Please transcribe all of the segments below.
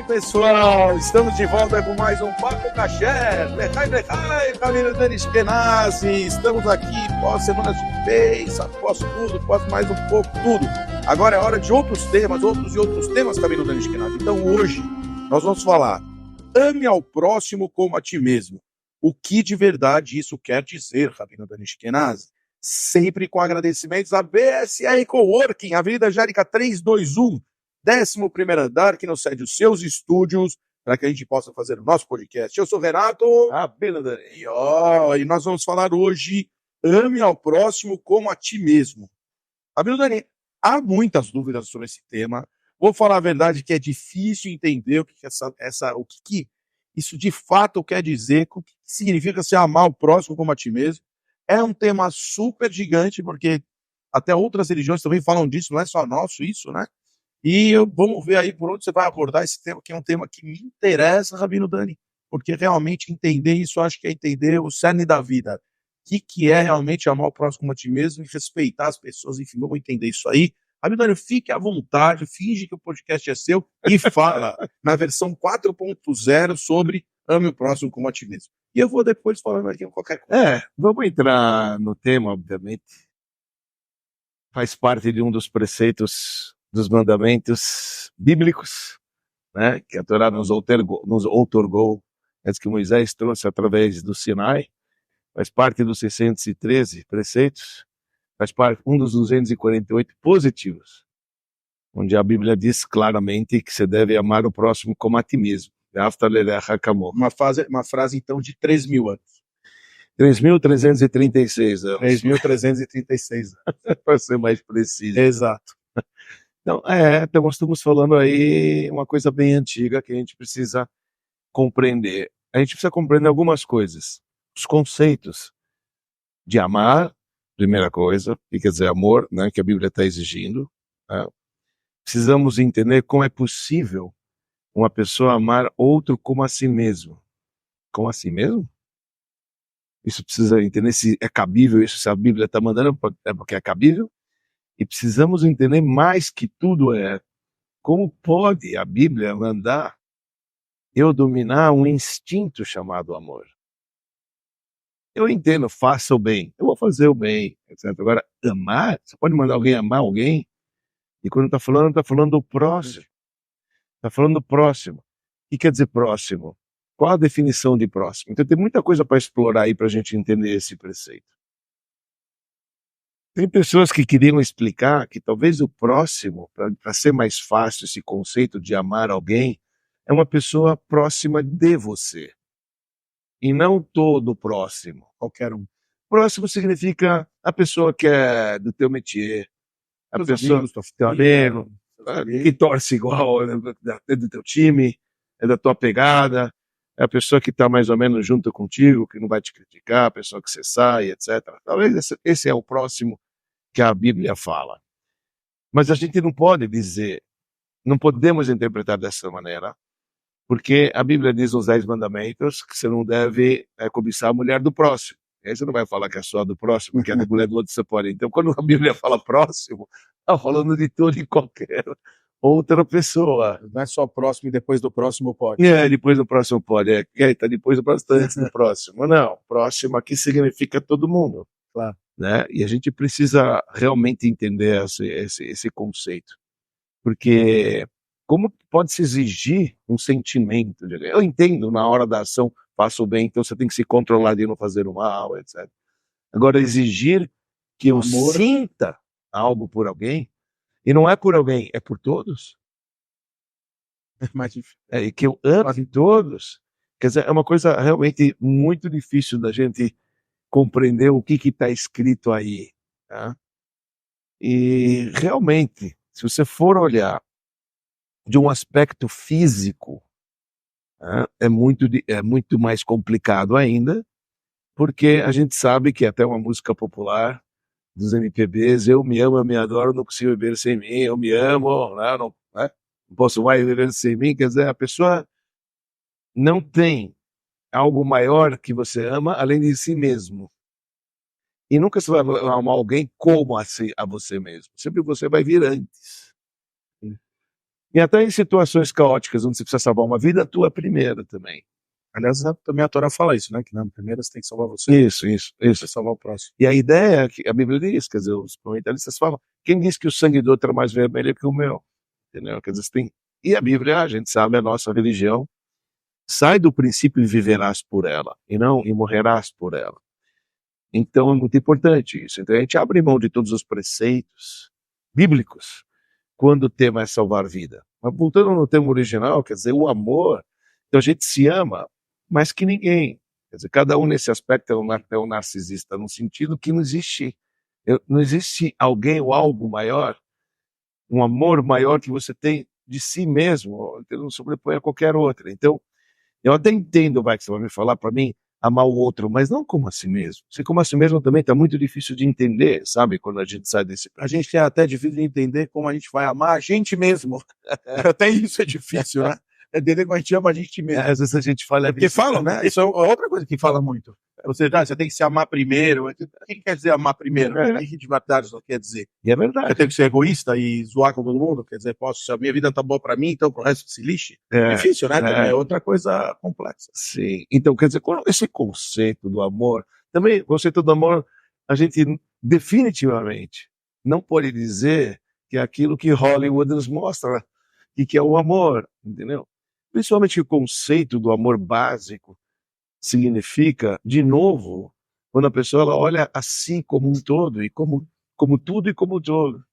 pessoal, estamos de volta com mais um Papo Caché. Lehai, família Dani Shkenazi. Estamos aqui pós semanas de bênção, após tudo, após mais um pouco, tudo. Agora é hora de outros temas, família Dani Shkenazi. Então hoje nós vamos falar: ame ao próximo como a ti mesmo. O que de verdade isso quer dizer, família Dani Shkenazi? Sempre com agradecimentos à BSR Coworking, Avenida Jérica 321. 11º andar, que nos cede os seus estúdios para que a gente possa fazer o nosso podcast. Eu sou Renato e nós vamos falar hoje: ame ao próximo como a ti mesmo. Abeludani, há muitas dúvidas sobre esse tema. Vou falar a verdade que é difícil entender o que isso de fato quer dizer, o que significa se amar o próximo como a ti mesmo. É um tema super gigante, porque até outras religiões também falam disso, não é só nosso isso, né? E vamos ver aí por onde você vai abordar esse tema, que é um tema que me interessa, Rabino Dani, porque realmente entender isso, eu acho que é entender o cerne da vida. O que é realmente amar o próximo como a ti mesmo e respeitar as pessoas, enfim, vamos entender isso aí. Rabino Dani, fique à vontade, finge que o podcast é seu e fala na versão 4.0 sobre ame o próximo como a ti mesmo. E eu vou depois falando aqui qualquer coisa. Vamos entrar no tema, obviamente. Faz parte de um dos preceitos dos mandamentos bíblicos, né, que a Torá nos outorgou antes que Moisés trouxe através do Sinai. Faz parte dos 613 preceitos, faz parte um dos 248 positivos, onde a Bíblia diz claramente que você deve amar o próximo como a ti mesmo. Uma frase então de 3.000 anos. 3.336 anos. 3.336 anos. Para ser mais preciso. Exato. Então, nós estamos falando aí uma coisa bem antiga que a gente precisa compreender. A gente precisa compreender algumas coisas. Os conceitos de amar, primeira coisa, que quer dizer amor, né, que a Bíblia está exigindo. Né? Precisamos entender como é possível uma pessoa amar outro como a si mesmo. Como a si mesmo? Isso precisa entender se é cabível isso, se a Bíblia está mandando, é porque é cabível. E precisamos entender mais que tudo como pode a Bíblia mandar eu dominar um instinto chamado amor. Eu entendo, faça o bem, eu vou fazer o bem, etc. Agora, amar, você pode mandar alguém amar alguém, e quando está falando do próximo. Está falando do próximo. O que quer dizer próximo? Qual a definição de próximo? Então tem muita coisa para explorar aí para a gente entender esse preceito. Tem pessoas que queriam explicar que talvez o próximo, para ser mais fácil esse conceito de amar alguém, é uma pessoa próxima de você. E não todo próximo, qualquer um. Próximo significa a pessoa que é do teu métier, a pessoa do teu amigo, que torce igual, é do teu time, é da tua pegada, é a pessoa que está mais ou menos junto contigo, que não vai te criticar, a pessoa que você sai, etc. Talvez esse é o próximo que a Bíblia fala. Mas a gente não pode dizer, não podemos interpretar dessa maneira, porque a Bíblia diz nos 10 mandamentos que você não deve cobiçar a mulher do próximo. E aí você não vai falar que é só do próximo, que é da mulher do outro, você pode. Então, quando a Bíblia fala próximo, está falando de todo e qualquer outra pessoa. Não é só próximo e depois do próximo pode. Depois do próximo pode. Tá depois do próximo, tá antes do próximo. Não, próximo aqui significa todo mundo. Claro. Né? E a gente precisa realmente entender esse conceito. Porque como pode se exigir um sentimento? Eu entendo, na hora da ação, faça o bem, então você tem que se controlar de não fazer o mal, etc. Agora, exigir que eu sinta algo por alguém, e não é por alguém, é por todos. É mais difícil. E que eu ame todos. Quer dizer, é uma coisa realmente muito difícil da gente compreender o que está escrito aí. Tá? E realmente, se você for olhar de um aspecto físico, é muito mais complicado ainda, porque a gente sabe que até uma música popular dos MPBs, eu me amo, eu me adoro, não consigo viver sem mim, eu me amo, não posso mais viver sem mim. Quer dizer, a pessoa não tem algo maior que você ama além de si mesmo. E nunca você vai amar alguém como a você mesmo. Sempre você vai vir antes. E até em situações caóticas, onde você precisa salvar uma vida, a tua é primeira também. Aliás, também a Torá fala isso, né? Que na primeira você tem que salvar você. Isso. Você salvar o próximo. E a ideia é que a Bíblia diz, quer dizer, os comentaristas falam, quem diz que o sangue do outro é mais vermelho que o meu? Entendeu? Quer dizer, e a Bíblia, a gente sabe, a nossa religião, sai do princípio e viverás por ela, e morrerás por ela. Então é muito importante isso. Então a gente abre mão de todos os preceitos bíblicos quando o tema é salvar vida. Mas voltando no tema original, quer dizer, o amor, então a gente se ama mais que ninguém. Quer dizer, cada um nesse aspecto é um narcisista, no sentido que não existe alguém ou algo maior, um amor maior que você tem de si mesmo, que não sobrepõe a qualquer outra. Então, eu até entendo, que você vai me falar para mim, amar o outro, mas não como a si mesmo. Se como a si mesmo também está muito difícil de entender, sabe? Quando a gente sai desse... A gente é até difícil de entender como a gente vai amar a gente mesmo. Até isso é difícil, né? É entender como a gente ama a gente mesmo. Às vezes a gente fala... Porque falam, né? Isso é outra coisa que fala muito. Você tem que se amar primeiro. O que quer dizer amar primeiro? O que de verdade isso quer dizer? E é verdade. Eu tenho que ser egoísta e zoar com todo mundo? Quer dizer, se a minha vida tá boa para mim, então pro resto se lixe? Difícil, né? Também é outra coisa complexa. Sim. Então, quer dizer, esse conceito do amor, também, o conceito do amor, a gente definitivamente não pode dizer que é aquilo que Hollywood nos mostra, e que é o amor, entendeu? Principalmente o conceito do amor básico significa, de novo, quando a pessoa ela olha a si como um todo, e como tudo e como todo.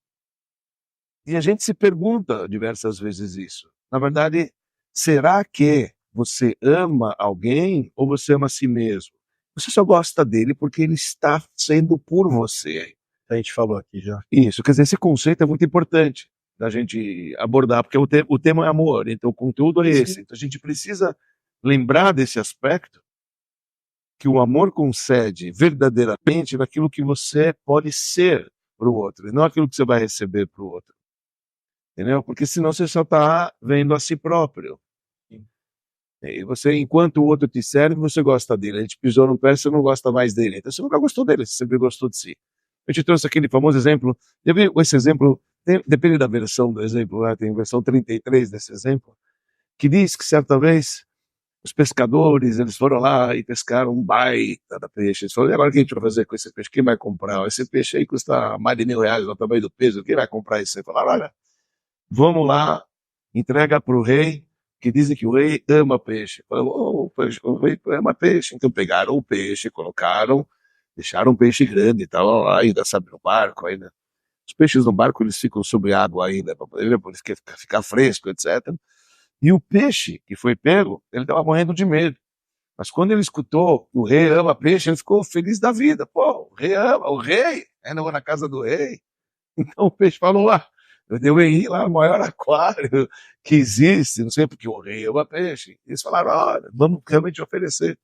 E a gente se pergunta diversas vezes isso. Na verdade, será que você ama alguém ou você ama a si mesmo? Você só gosta dele porque ele está sendo por você. A gente falou aqui já. Isso, quer dizer, esse conceito é muito importante da gente abordar, porque o tema é amor, então o conteúdo é esse. Então a gente precisa lembrar desse aspecto, que o amor concede verdadeiramente naquilo que você pode ser para o outro, e não aquilo que você vai receber para o outro. Entendeu? Porque senão você só está vendo a si próprio. E você, enquanto o outro te serve, você gosta dele. A gente pisou no pé, você não gosta mais dele. Então você nunca gostou dele, você sempre gostou de si. Eu te trouxe aquele famoso exemplo. Eu vi esse exemplo, depende da versão do exemplo, né? Tem a versão 33 desse exemplo, que diz que certa vez os pescadores, eles foram lá e pescaram um baita da peixe. Eles falaram, e agora o que a gente vai fazer com esse peixe? Quem vai comprar? Esse peixe aí custa mais de R$1.000 no tamanho do peso. Quem vai comprar isso aí? Falaram, olha, vamos lá, entrega para o rei, que dizem que o rei ama peixe. Falaram, o rei ama peixe. Então pegaram o peixe, colocaram, deixaram um peixe grande e tal, lá, ainda sabe, no barco ainda. Os peixes no barco, eles ficam sob água ainda, para poder ficar fresco, etc. E o peixe que foi pego, ele estava morrendo de medo. Mas quando ele escutou que o rei ama peixe, ele ficou feliz da vida. Pô, o rei ama, o rei, ainda vou na casa do rei. Então o peixe falou, eu deveria ir lá no maior aquário que existe, não sei porque o rei ama peixe. Eles falaram, olha, vamos realmente oferecer.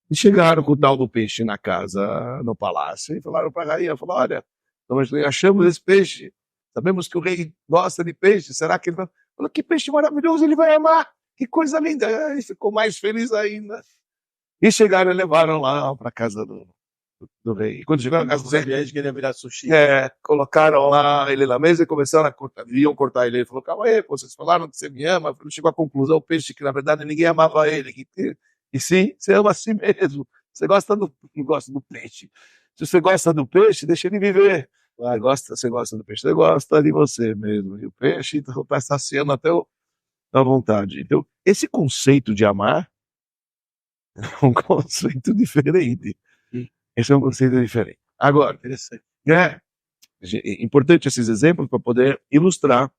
E chegaram com o tal do peixe na casa, no palácio, e falaram para a rainha, olha, nós achamos esse peixe, sabemos que o rei gosta de peixe, será que ele vai... Falou, que peixe maravilhoso, ele vai amar, que coisa linda. Ele ficou mais feliz ainda. E chegaram e levaram lá para a casa do rei. E quando chegaram na casa do rei, que ele virar sushi. Colocaram lá ele na mesa e começaram a cortar, iam cortar ele. Ele falou, calma aí, vocês falaram que você me ama. Ele chegou à conclusão, o peixe, que na verdade ninguém amava ele. E sim, você ama a si mesmo. Você gosta do peixe. Se você gosta do peixe, deixa ele viver. Você gosta do peixe, você gosta de você mesmo. E o peixe está saciando até a vontade. Então, esse conceito de amar é um conceito diferente. Esse é um conceito diferente. Agora, é importante esses exemplos para poder ilustrar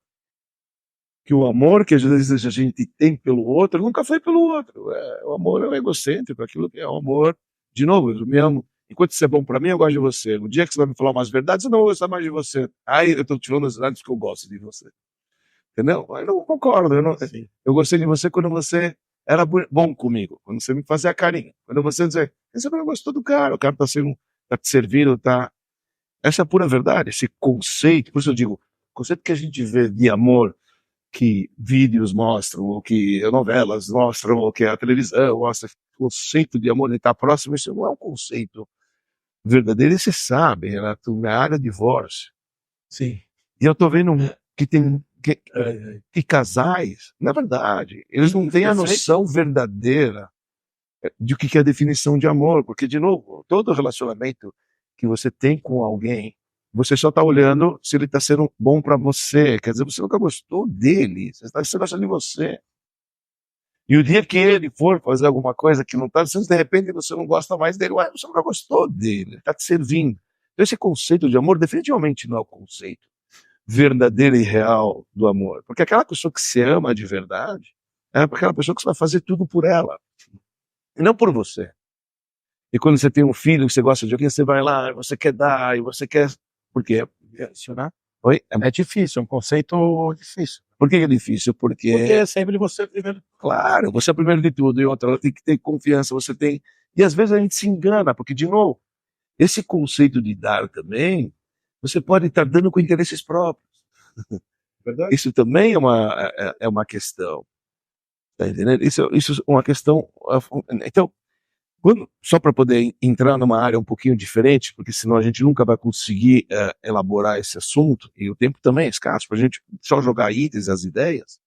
que o amor que às vezes a gente tem pelo outro nunca foi pelo outro. O amor é um egocêntrico, aquilo que é o amor. De novo, eu me amo. Enquanto isso é bom para mim, eu gosto de você. No dia que você vai me falar umas verdades, eu não vou gostar mais de você. Aí eu estou te falando as verdades que eu gosto de você. Entendeu? Eu não concordo. Eu gostei de você quando você era bom comigo, quando você me fazia carinho. Quando você dizia, você não gostou do cara, o cara está te servindo, tá. Essa é a pura verdade, esse conceito. Por isso eu digo, o conceito que a gente vê de amor, que vídeos mostram, ou que novelas mostram, ou que a televisão mostra, o conceito de amor, ele está próximo, isso não é um conceito verdadeiro, e você sabe, na área de divórcio. Sim. E eu estou vendo que tem que casais, na verdade, eles não têm a noção verdadeira de o que é a definição de amor, porque, de novo, todo relacionamento que você tem com alguém, você só está olhando se ele está sendo bom para você, quer dizer, você nunca gostou dele, você gosta de você. E o dia que ele for fazer alguma coisa que não está, de repente você não gosta mais dele, ué, você nunca gostou dele, ele está te servindo. Então esse conceito de amor definitivamente não é o conceito verdadeiro e real do amor, porque aquela pessoa que se ama de verdade é aquela pessoa que você vai fazer tudo por ela, e não por você. E quando você tem um filho que você gosta de alguém, você vai lá, e você quer dar, e você quer... Por quê? Oi? É difícil, é um conceito difícil. Por que é difícil? Porque é sempre você primeiro. Claro, você é o primeiro de tudo, e outra, tem que ter confiança, você tem... E às vezes a gente se engana, porque, de novo, esse conceito de dar também, você pode estar dando com interesses próprios. Verdade? Isso também é uma questão. Tá entendendo? Isso é uma questão... Então, só para poder entrar numa área um pouquinho diferente, porque senão a gente nunca vai conseguir elaborar esse assunto, e o tempo também é escasso, para a gente só jogar itens, as ideias.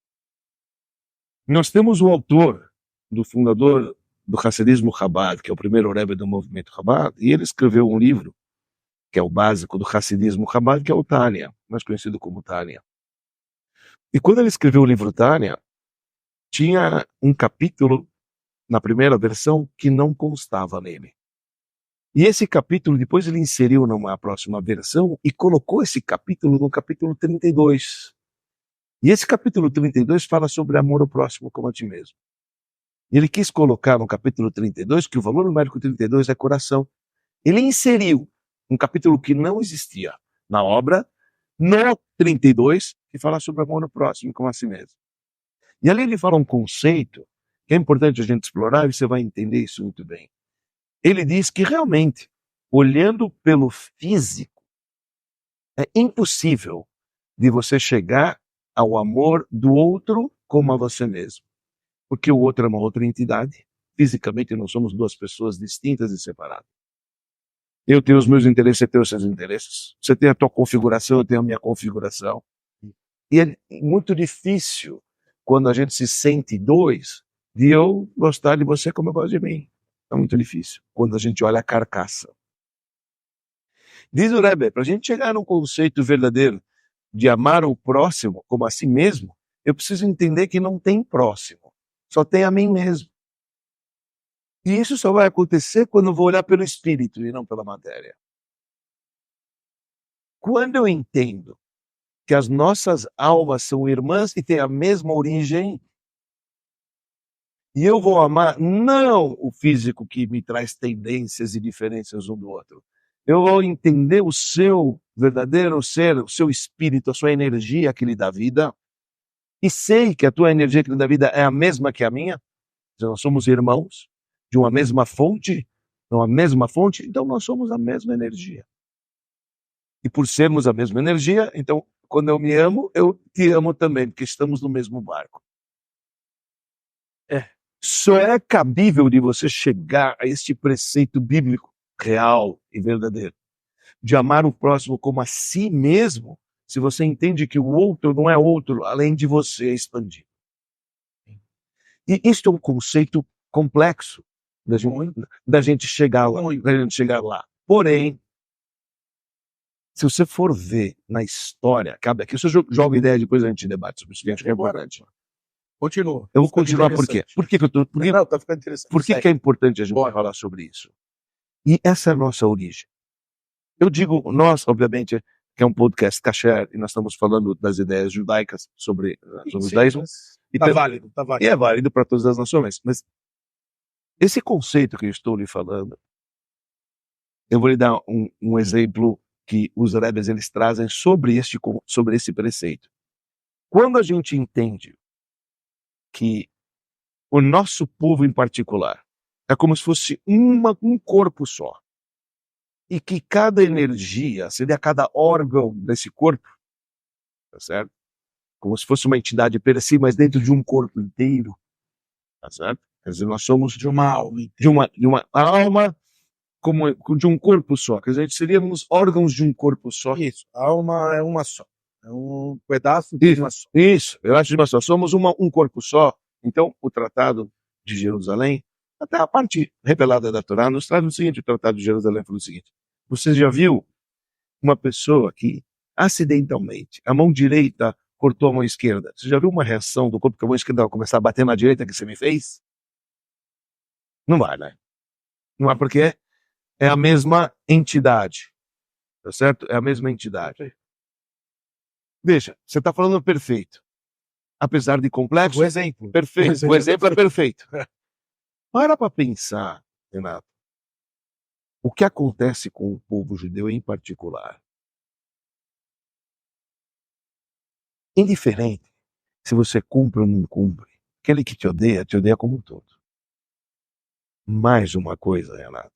Nós temos o autor, do fundador do Hassidismo Chabad, que é o primeiro rebbe do movimento Chabad, e ele escreveu um livro, que é o básico do Hassidismo Chabad, que é o Tânia, mais conhecido como Tânia. E quando ele escreveu o livro Tânia, tinha um capítulo na primeira versão que não constava nele. E esse capítulo depois ele inseriu numa próxima versão e colocou esse capítulo no capítulo 32. E esse capítulo 32 fala sobre amor ao próximo como a ti mesmo. Ele quis colocar no capítulo 32 que o valor numérico 32 é coração. Ele inseriu um capítulo que não existia na obra, no 32, que fala sobre amor ao próximo como a si mesmo. E ali ele fala um conceito que é importante a gente explorar, e você vai entender isso muito bem. Ele diz que realmente, olhando pelo físico, é impossível de você chegar ao amor do outro como a você mesmo. Porque o outro é uma outra entidade. Fisicamente nós somos duas pessoas distintas e separadas. Eu tenho os meus interesses, você tem os seus interesses. Você tem a tua configuração, eu tenho a minha configuração. E é muito difícil, quando a gente se sente dois, de eu gostar de você como eu gosto de mim. É muito difícil, quando a gente olha a carcaça. Diz o Rebbe, para a gente chegar num conceito verdadeiro de amar o próximo como a si mesmo, eu preciso entender que não tem próximo, só tem a mim mesmo. E isso só vai acontecer quando eu vou olhar pelo espírito e não pela matéria. Quando eu entendo que as nossas almas são irmãs e têm a mesma origem, e eu vou amar não o físico que me traz tendências e diferenças um do outro. Eu vou entender o seu verdadeiro ser, o seu espírito, a sua energia que lhe dá vida. E sei que a tua energia que lhe dá vida é a mesma que a minha. Nós somos irmãos de uma mesma fonte. Então nós somos a mesma energia. E por sermos a mesma energia, então quando eu me amo, eu te amo também, porque estamos no mesmo barco. Só é cabível de você chegar a este preceito bíblico real e verdadeiro, de amar o próximo como a si mesmo, se você entende que o outro não é outro, além de você expandir. E isto é um conceito complexo da gente chegar lá. Porém, se você for ver na história, cabe aqui, você joga ideia, depois a gente debate sobre isso, que acho que é importante. Continua. Eu vou continuar por quê? Por que tá ficando interessante. Por que é importante a gente falar sobre isso? E essa é a nossa origem. Eu digo nós, obviamente, que é um podcast kasher, e nós estamos falando das ideias judaicas sobre o judaísmo. Tá válido. E é válido para todas as nações. Mas esse conceito que eu estou lhe falando, eu vou lhe dar um exemplo que os rebes eles trazem sobre esse preceito. Quando a gente entende que o nosso povo em particular é como se fosse um corpo só, e que cada energia, seria cada órgão desse corpo, tá certo? Como se fosse uma entidade per si, mas dentro de um corpo inteiro, tá certo? Quer dizer, nós somos de uma alma, de uma alma de um corpo só. Quer dizer, seríamos órgãos de um corpo só. Isso, a alma é uma só. É um pedaço de uma só. Isso, eu acho de uma só. Somos um corpo só. Então, o Tratado de Jerusalém, até a parte revelada da Torá, nos traz o seguinte: o Tratado de Jerusalém falou o seguinte: você já viu uma pessoa que, acidentalmente, a mão direita cortou a mão esquerda? Você já viu uma reação do corpo que a mão esquerda vai começar a bater na direita que você me fez? Não vai, né? Não é porque é a mesma entidade. Tá certo? É a mesma entidade. Veja, você está falando perfeito. Apesar de complexo, O exemplo. perfeito. O exemplo é perfeito. Para pensar, Renato, o que acontece com o povo judeu em particular. Indiferente se você cumpre ou não cumpre. Aquele que te odeia como um todo. Mais uma coisa, Renato.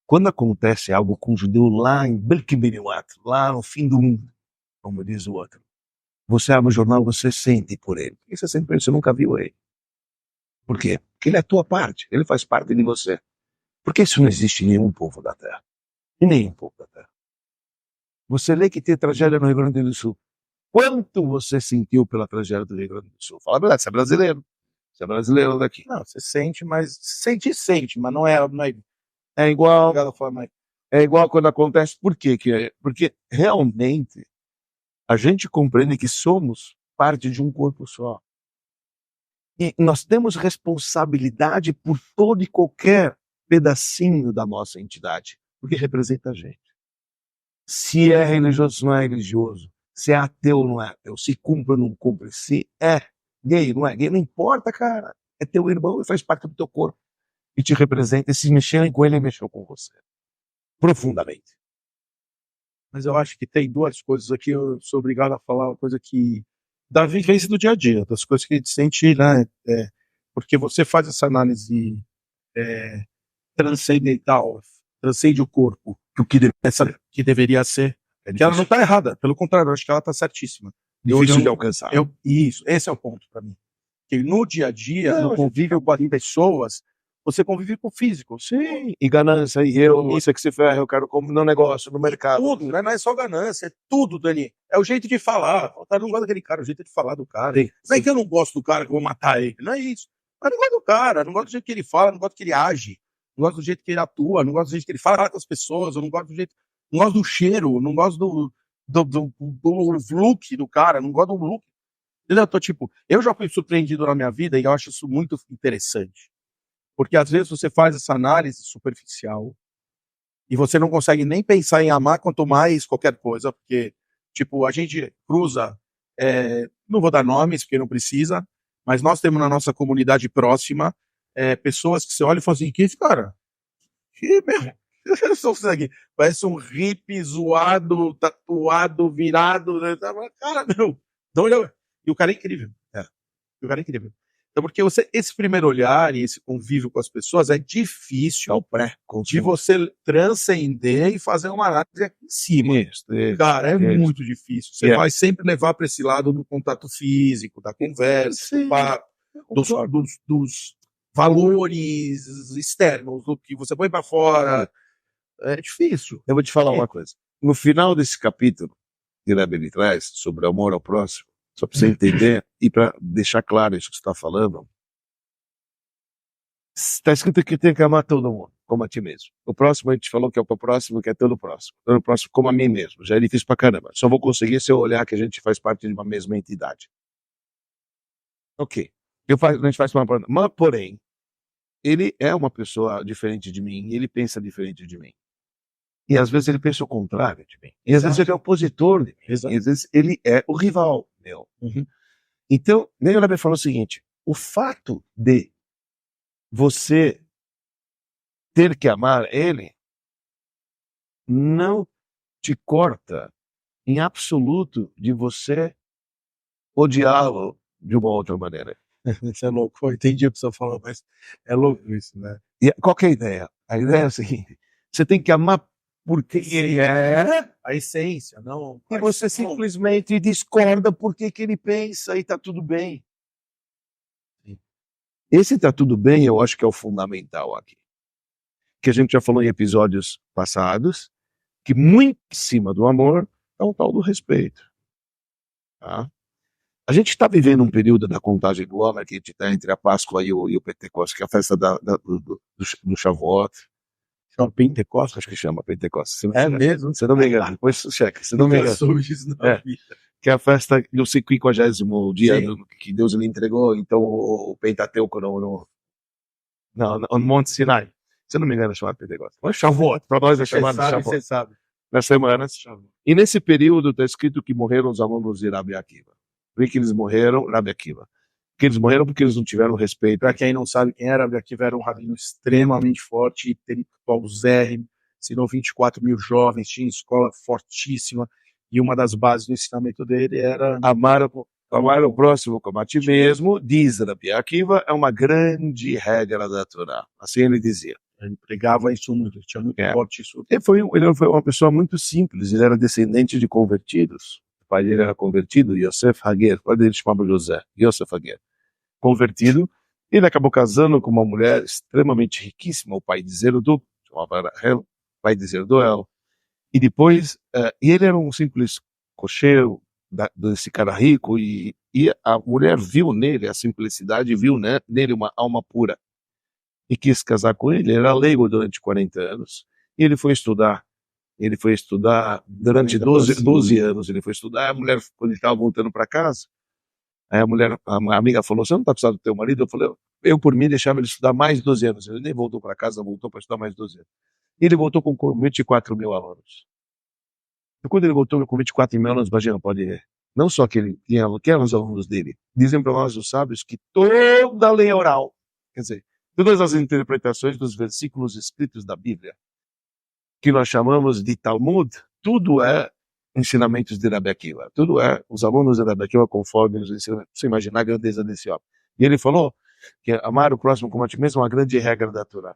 Quando acontece algo com o judeu lá em Belkibiniwat, lá no fim do mundo, como diz o outro, você abre o jornal, você sente por ele. Porque você sente por ele, você nunca viu ele. Por quê? Porque ele é a tua parte, ele faz parte de você. Porque isso não existe em nenhum povo da Terra. Em nenhum povo da Terra. Você lê que tem tragédia no Rio Grande do Sul. Quanto você sentiu pela tragédia do Rio Grande do Sul? Fala a verdade, você é brasileiro. Você é brasileiro daqui. Não, você sente, mas sente, mas não é É igual, daquela forma aí. é igual quando acontece. Por quê que é? Porque realmente a gente compreende que somos parte de um corpo só. E nós temos responsabilidade por todo e qualquer pedacinho da nossa entidade, porque representa a gente. Se é religioso, se não é religioso, se é ateu ou não é ateu, se cumpre ou não cumpre, se é gay, não é gay, não importa, cara. É teu irmão e faz parte do teu corpo. E te representa, e se mexerem com ele, mexeu com você. Profundamente. Mas eu acho que tem duas coisas aqui, eu sou obrigado a falar uma coisa que da vivência do dia a dia, das coisas que a gente sente, né? Porque você faz essa análise transcendental, transcende o corpo, O que deve essa que deveria ser, é que ela não está errada, pelo contrário, eu acho que ela está certíssima. difícil Eu- de alcançar. Isso, esse é o ponto para mim. Que no dia a dia, Não, no convívio com as pessoas, você convive com o físico. Sim, e ganância, e eu, isso é que se ferra, eu quero comprar no negócio, no mercado. Tudo, né? Não é só ganância, é tudo, Dani. É o jeito de falar. O cara não gosta daquele cara, é o jeito de falar do cara. Sim, Não é que eu não gosto do cara, que eu vou matar ele. Não é isso. Mas não gosto do cara, não gosto do jeito que ele fala, não gosto do que ele age, não gosto do jeito que ele atua, não gosto do jeito que ele fala com as pessoas, eu não gosto do jeito. Não gosto do cheiro, não gosto do look do cara, não gosto do look. Entendeu? Eu já fui surpreendido na minha vida e eu acho isso muito interessante. Porque às vezes você faz essa análise superficial e você não consegue nem pensar em amar, quanto mais qualquer coisa, porque, tipo, a gente cruza, não vou dar nomes, porque não precisa, mas nós temos na nossa comunidade próxima pessoas que você olha e fala assim, que esse cara? Que mesmo? Aqui. Parece um hippie zoado, tatuado, virado, né? Cara, meu, dá uma olhada. E o cara é incrível. E o cara é incrível. Então, porque esse primeiro olhar e esse convívio com as pessoas é difícil de você transcender e fazer uma análise aqui em cima. Isso. Cara, é isso. muito difícil. Você vai sempre levar para esse lado do contato físico, da conversa, Sim. do papo, dos valores externos, do que você põe para fora. É difícil. Eu vou te falar uma coisa. No final desse capítulo que ele traz sobre amor ao próximo, só para você entender e para deixar claro isso que você está falando, está escrito que tem que amar todo mundo, como a ti mesmo. O próximo a gente falou que é o próximo, que é todo próximo. Todo próximo como a mim mesmo. Já é difícil pra caramba. Só vou conseguir se eu olhar que a gente faz parte de uma mesma entidade. Ok. A gente faz uma... Mas, porém, ele é uma pessoa diferente de mim, e ele pensa diferente de mim. E às vezes ele pensa o contrário de mim. E às vezes ele é opositor de mim. E às vezes ele é o rival meu. Uhum. Então, nem o Rebbe falou o seguinte: o fato de você ter que amar ele não te corta em absoluto de você odiá-lo de uma outra maneira. Isso é louco. Eu entendi o que você falou, mas é louco isso, né? E qual que é a ideia? A ideia é a seguinte: você tem que amar porque ele é, A essência, não. e você simplesmente discorda porque que ele pensa e tá tudo bem. Esse tá tudo bem, eu acho que é o fundamental aqui. Que a gente já falou em episódios passados, que muito em cima do amor é o tal do respeito. Tá? A gente está vivendo um período da contagem do Homer, que a gente está entre a Páscoa e o Pentecostes, que é a festa do Shavuot. Chama Pentecostes? Acho que chama Pentecostes. Se não, É mesmo? se não me engano, depois checa. Se não me Nunca engano. soube disso na É. vida. Que é a festa do 50º dia Sim. que Deus lhe entregou, então o Pentateuco no Monte Sinai. Se eu não me engano, é chamado Pentecostes. Mas Shavuot, para nós é chamado Shavuot. Você sabe. Nas semanas. E nesse período está escrito que morreram os alunos de Rabi Akiva. Por que eles morreram? Rabi Akiva. Porque eles morreram porque eles não tiveram respeito. Para quem não sabe quem era, aqui era um rabino extremamente forte, intelectualzérrimo, ensinou 24 mil jovens, tinha escola fortíssima, e uma das bases do ensinamento dele era Amar o próximo como a ti mesmo, diz Rabi Akiva, é uma grande regra da Torá. Assim ele dizia. Ele pregava isso muito, ele tinha muito forte isso. Ele foi uma pessoa muito simples, ele era descendente de convertidos. O pai dele era convertido, Yosef Hager, o pai dele chamava José, Yosef Hager. Convertido, ele acabou casando com uma mulher extremamente riquíssima, o pai de Zerdu, chamava Rahel, o pai de Zerduel. E depois, e ele era um simples cocheiro desse cara rico, e a mulher viu nele a simplicidade, viu nele uma alma pura. E quis casar com ele, ele era leigo durante 40 anos, e ele foi estudar durante 12 anos, ele foi estudar, a mulher, quando ele estava voltando para casa, aí a amiga falou, você não está precisando do teu marido? Eu falei, eu por mim deixava ele estudar mais 12 anos, ele nem voltou para casa, voltou para estudar mais 12 anos. E ele voltou com 24 mil alunos. E quando ele voltou com 24 mil alunos, imagina, pode ir. Não só que ele tinha, que eram os alunos dele, dizem para nós os sábios que toda a lei oral, quer dizer, todas as interpretações dos versículos escritos da Bíblia, que nós chamamos de Talmud, tudo é ensinamentos de Rabi Akiva. Tudo é os alunos de Rabi Akiva conforme os ensinamentos. Você imaginar a grandeza desse homem. E ele falou que amar o próximo como a ti mesmo é uma grande regra da Torá.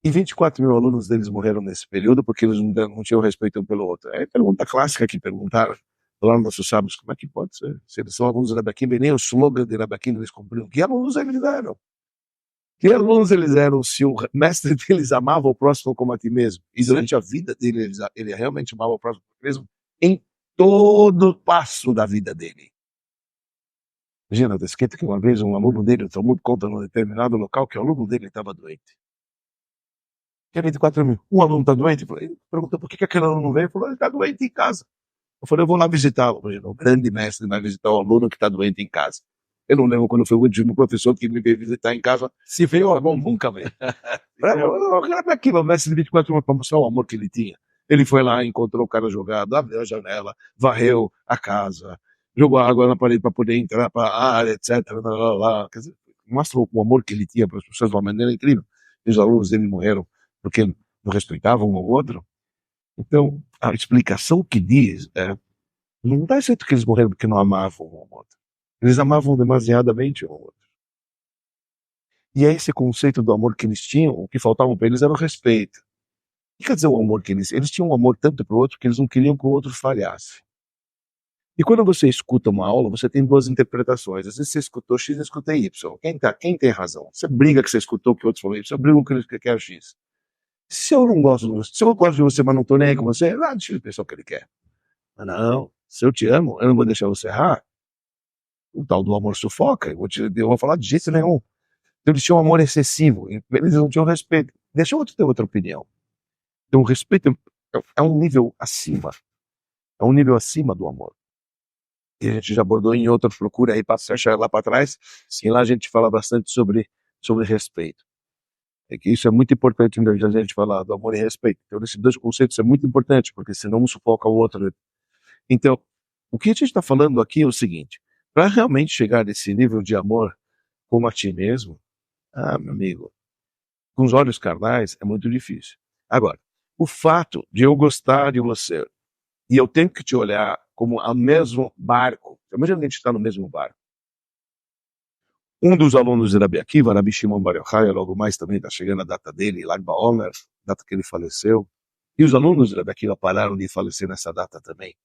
E 24 mil alunos deles morreram nesse período porque eles não tinham respeito um pelo outro. É a pergunta clássica que perguntaram lá nos nossos sábios, como é que pode ser? Se eles são alunos de Rabi Akiva, nem o slogan de Rabi Akiva eles cumpriram. Que alunos eles eram? Que alunos eles eram se o mestre deles amava o próximo como a ti mesmo? E durante a vida dele, ele realmente amava o próximo como a ti mesmo em todo passo da vida dele. Imagina, está escrito que uma vez um aluno dele, o Talmud conta num determinado local que o aluno dele estava doente. Tinha 24 mil. Um aluno está doente? Ele perguntou por que aquele aluno não veio. Ele falou, ele está doente em casa. Eu falei, eu vou lá visitá-lo. O grande mestre vai visitar o aluno que está doente em casa. Eu não lembro quando foi o último professor que me veio visitar em casa. Se veio algum, nunca veio. Para aquilo, o mestre de 24 horas para mostrar o amor que ele tinha. Ele foi lá, encontrou o cara jogado, abriu a janela, varreu a casa, jogou água na parede para poder entrar para a área, etc. Quer dizer, mostra o amor que ele tinha para as pessoas de uma maneira incrível. E os alunos dele morreram porque não respeitavam um ao outro. Então, a explicação que diz é, não dá certo que eles morreram porque não amavam um ao outro. Eles amavam demasiadamente um ao outro. E é esse conceito do amor que eles tinham, o que faltava para eles era o respeito. O que quer dizer o amor que eles tinham um amor tanto para o outro que eles não queriam que o outro falhasse. E quando você escuta uma aula, você tem duas interpretações. Às vezes você escutou X e escutou Y. Quem tem razão? Você briga que você escutou que outros falaram Y, você briga que quer X. Se eu gosto de você, mas não estou nem aí com você, deixa ele pensar o que ele quer. Mas não, se eu te amo, eu não vou deixar você errar. O tal do amor sufoca, eu vou falar de jeito nenhum. Então, eles tinham um amor excessivo, eles não tinham respeito. Deixa o outro ter outra opinião. Então, o respeito é um nível acima. É um nível acima do amor. E a gente já abordou em outra procura aí, para achar lá para trás. Sim, lá a gente fala bastante sobre respeito. É que isso é muito importante a gente falar do amor e respeito. Então, esses dois conceitos é muito importante, porque senão um sufoca o outro. Então, o que a gente está falando aqui é o seguinte, para realmente chegar nesse nível de amor como a ti mesmo, meu amigo, com os olhos carnais é muito difícil. Agora, o fato de eu gostar de você e eu tenho que te olhar como o mesmo barco, imagina que a gente está no mesmo barco. Um dos alunos de Rabi Akiva, Rabi Shimon Bar Yochai, logo mais também está chegando a data dele, Lag BaOmer, data que ele faleceu. E os alunos de Rabi Akiva pararam de falecer nessa data também,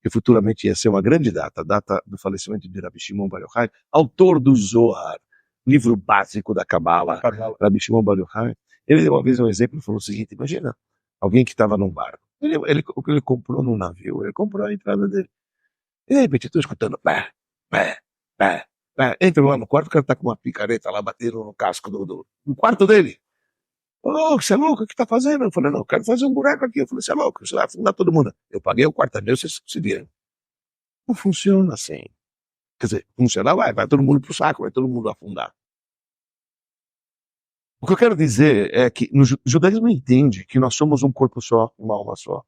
que futuramente ia ser uma grande data, a data do falecimento de Rabi Shimon Bar Yochai, autor do Zohar, livro básico da Kabbalah, Rabi Shimon Bar Yochai. Ele deu uma vez um exemplo e falou o seguinte, imagina, alguém que estava num barco, ele comprou num navio, ele comprou a entrada dele. E de repente eu tô escutando pé, pé, pé, pé. Entro lá no quarto, o cara tá com uma picareta lá batendo no casco do quarto dele. Ô, você é louco? O que tá fazendo? Eu falei, não, eu quero fazer um buraco aqui. Eu falei, você é louco? Você vai afundar todo mundo. Eu paguei o quarto meu, vocês se viram. Não funciona assim. Quer dizer, funciona, vai todo mundo pro saco, vai todo mundo afundar. O que eu quero dizer é que no judaísmo entende que nós somos um corpo só, uma alma só.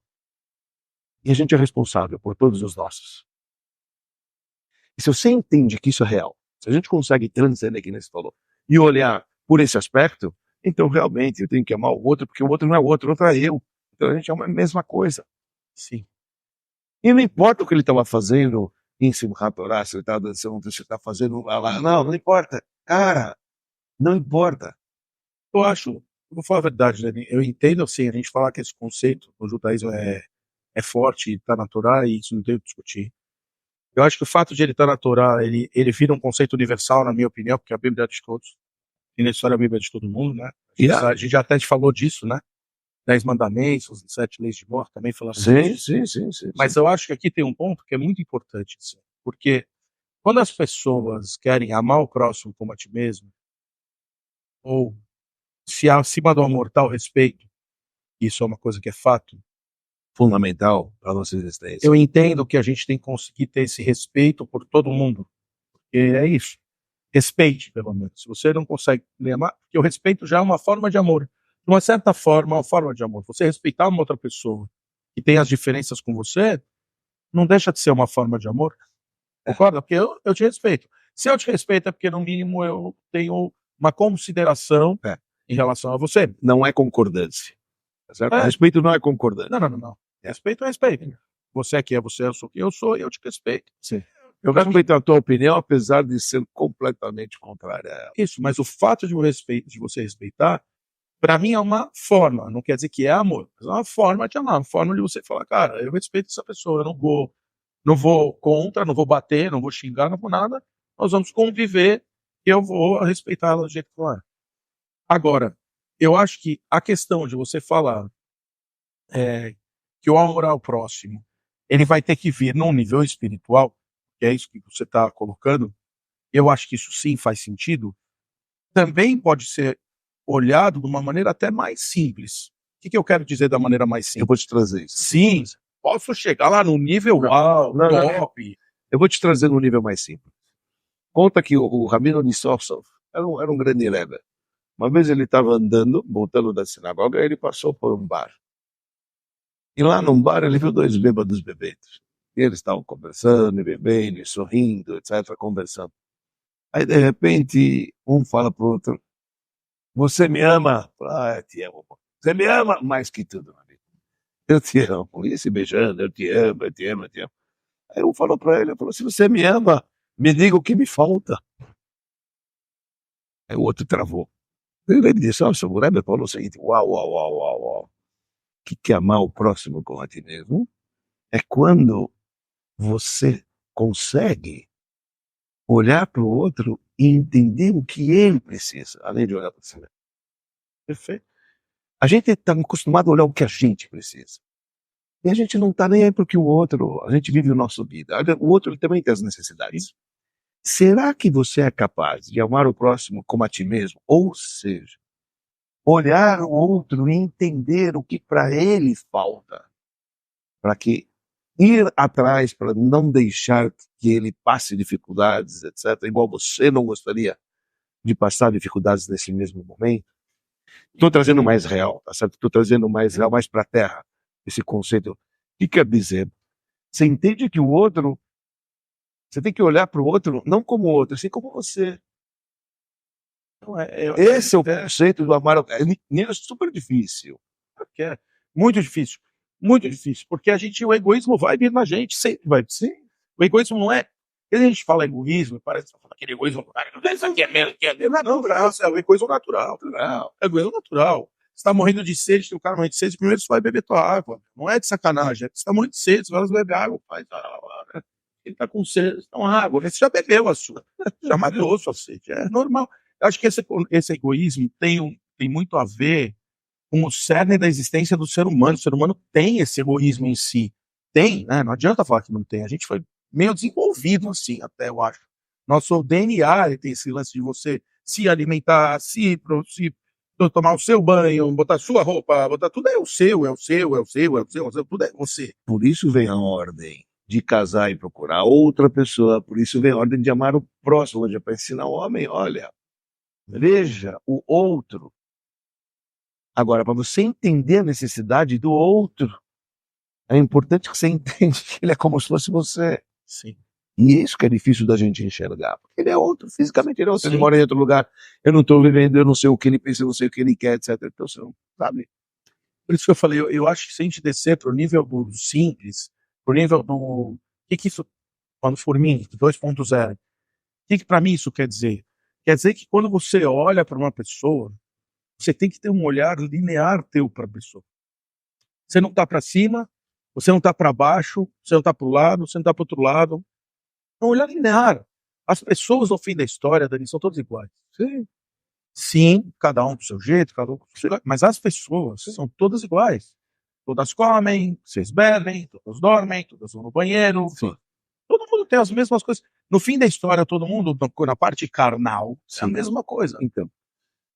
E a gente é responsável por todos os nossos. E se você entende que isso é real, se a gente consegue transcender, que nem você falou, e olhar por esse aspecto, então realmente eu tenho que amar o outro, porque o outro não é o outro é eu. Então a gente é a mesma coisa. Sim. E não importa o que ele estava fazendo em Simchat Torah, se ele estava dançando, se ele está fazendo lá. Não importa. Cara, não importa. Eu acho, vou falar a verdade, né? Eu entendo, assim, a gente falar que esse conceito no judaísmo é forte, está na Torá, e isso não tem o que discutir. Eu acho que o fato de ele estar na Torá, ele vira um conceito universal, na minha opinião, porque a Bíblia é de todos. E na história a Bíblia é de todo mundo, né? A gente já até falou disso, né? 10 mandamentos, os 7 leis de morte, também falamos disso. Sim. Mas eu acho que aqui tem um ponto que é muito importante, assim, porque quando as pessoas querem amar o próximo como a ti mesmo, ou se acima do amor está o respeito, isso é uma coisa que é fato, fundamental para a nossa existência. eu entendo que a gente tem que conseguir ter esse respeito por todo mundo. Porque é isso. Respeite, pelo menos. Se você não consegue amar, porque o respeito já é uma forma de amor. De uma certa forma, é uma forma de amor. Você respeitar uma outra pessoa que tem as diferenças com você, não deixa de ser uma forma de amor. Concorda? Porque eu te respeito. Se eu te respeito é porque, no mínimo, eu tenho uma consideração em relação a você. Não é concordância. Tá certo? Respeito não é concordância. Não. Respeito é respeito. Você é quem é você, eu sou quem eu sou, e eu te respeito. Sim. Eu respeito a tua opinião, apesar de ser completamente contrária a ela. Isso, mas o fato de você respeitar, para mim é uma forma, não quer dizer que é amor, mas é uma forma de amar, uma forma de você falar, cara, eu respeito essa pessoa, eu não vou contra, não vou bater, não vou xingar, não vou nada, nós vamos conviver e eu vou respeitar ela do jeito que ela é. Agora, eu acho que a questão de você falar que o amor ao próximo, ele vai ter que vir num nível espiritual, que é isso que você está colocando, eu acho que isso sim faz sentido, também pode ser olhado de uma maneira até mais simples. O que eu quero dizer da maneira mais simples? Eu vou te trazer isso. Sim, posso chegar lá no nível top. Eu vou te trazer no nível mais simples. Conta que o Rabino Nissorsov era um grande Rebbe. Uma vez ele estava andando, voltando da sinagoga, e ele passou por um bar. E lá num bar ele viu 2 bêbados bebendo. E eles estavam conversando, e bebendo, e sorrindo, etc., conversando. Aí, de repente, um fala pro outro, você me ama? Eu te amo. Você me ama mais que tudo, amigo. Eu te amo. E se beijando, eu te amo, eu te amo, eu te amo. Aí um falou para ele, se você me ama, me diga o que me falta. Aí o outro travou. Ele disse, o Rebbe falou o seguinte, uau. O que é amar o próximo como a ti mesmo? É quando você consegue olhar para o outro e entender o que ele precisa, além de olhar para si mesmo. Perfeito. A gente está acostumado a olhar o que a gente precisa. E a gente não está nem aí porque o outro, a gente vive a nossa vida. O outro ele também tem as necessidades. Será que você é capaz de amar o próximo como a ti mesmo? Ou seja, olhar o outro e entender o que para ele falta, para que ir atrás, para não deixar que ele passe dificuldades, etc., igual você não gostaria de passar dificuldades nesse mesmo momento. Estou trazendo mais real, tá certo? Estou trazendo mais real, mais para a terra, esse conceito. O que quer dizer? Você entende que o outro, você tem que olhar para o outro não como o outro, assim como você. Esse é o conceito do amar. É super difícil. É muito difícil. Muito difícil. Porque o egoísmo vai vir na gente. Sempre vai. Sim. O egoísmo não é. Quando a gente fala egoísmo, parece aquele egoísmo. Isso aqui é mesmo, que é mesmo. Não, é o egoísmo natural. É o egoísmo natural. Você está morrendo de sede, tem um cara morrendo de sede, primeiro você vai beber tua água. Não é de sacanagem. Você está morrendo de sede, você vai beber água. Ele está com sede, então água. Você já bebeu a sua. Já matou a sua sede. É normal. Eu acho que esse egoísmo tem muito a ver com o cerne da existência do ser humano. O ser humano tem esse egoísmo em si. Tem, né? Não adianta falar que não tem. A gente foi meio desenvolvido, assim, até eu acho. Nosso DNA ele tem esse lance de você se alimentar, se tomar o seu banho, botar sua roupa, botar tudo é o seu, tudo é você. Por isso vem a ordem de casar e procurar outra pessoa. Por isso vem a ordem de amar o próximo, hoje é para ensinar o homem, olha, veja o outro. Agora, para você entender a necessidade do outro, é importante que você entenda que ele é como se fosse você. Sim. E isso que é difícil da gente enxergar. Porque ele é outro, fisicamente ele é outro. Sim. Ele mora em outro lugar, eu não estou vivendo, eu não sei o que ele pensa, eu não sei o que ele quer, etc. Então, você não sabe. Por isso que eu falei, eu acho que se a gente descer pro nível do simples, pro nível do... O que isso, quando for mim, 2.0, o que para mim isso quer dizer? Quer dizer que quando você olha para uma pessoa, você tem que ter um olhar linear teu para a pessoa. Você não está para cima, você não está para baixo, você não está para o lado, você não está para o outro lado. É um olhar linear. As pessoas, no fim da história, Dani, são todas iguais. Sim, cada um do seu jeito, cada um do seu jeito, mas as pessoas são todas iguais. Todas comem, vocês bebem, todas dormem, todas vão no banheiro. Sim. Todo mundo tem as mesmas coisas. No fim da história, todo mundo, na parte carnal, é a mesma coisa. Então,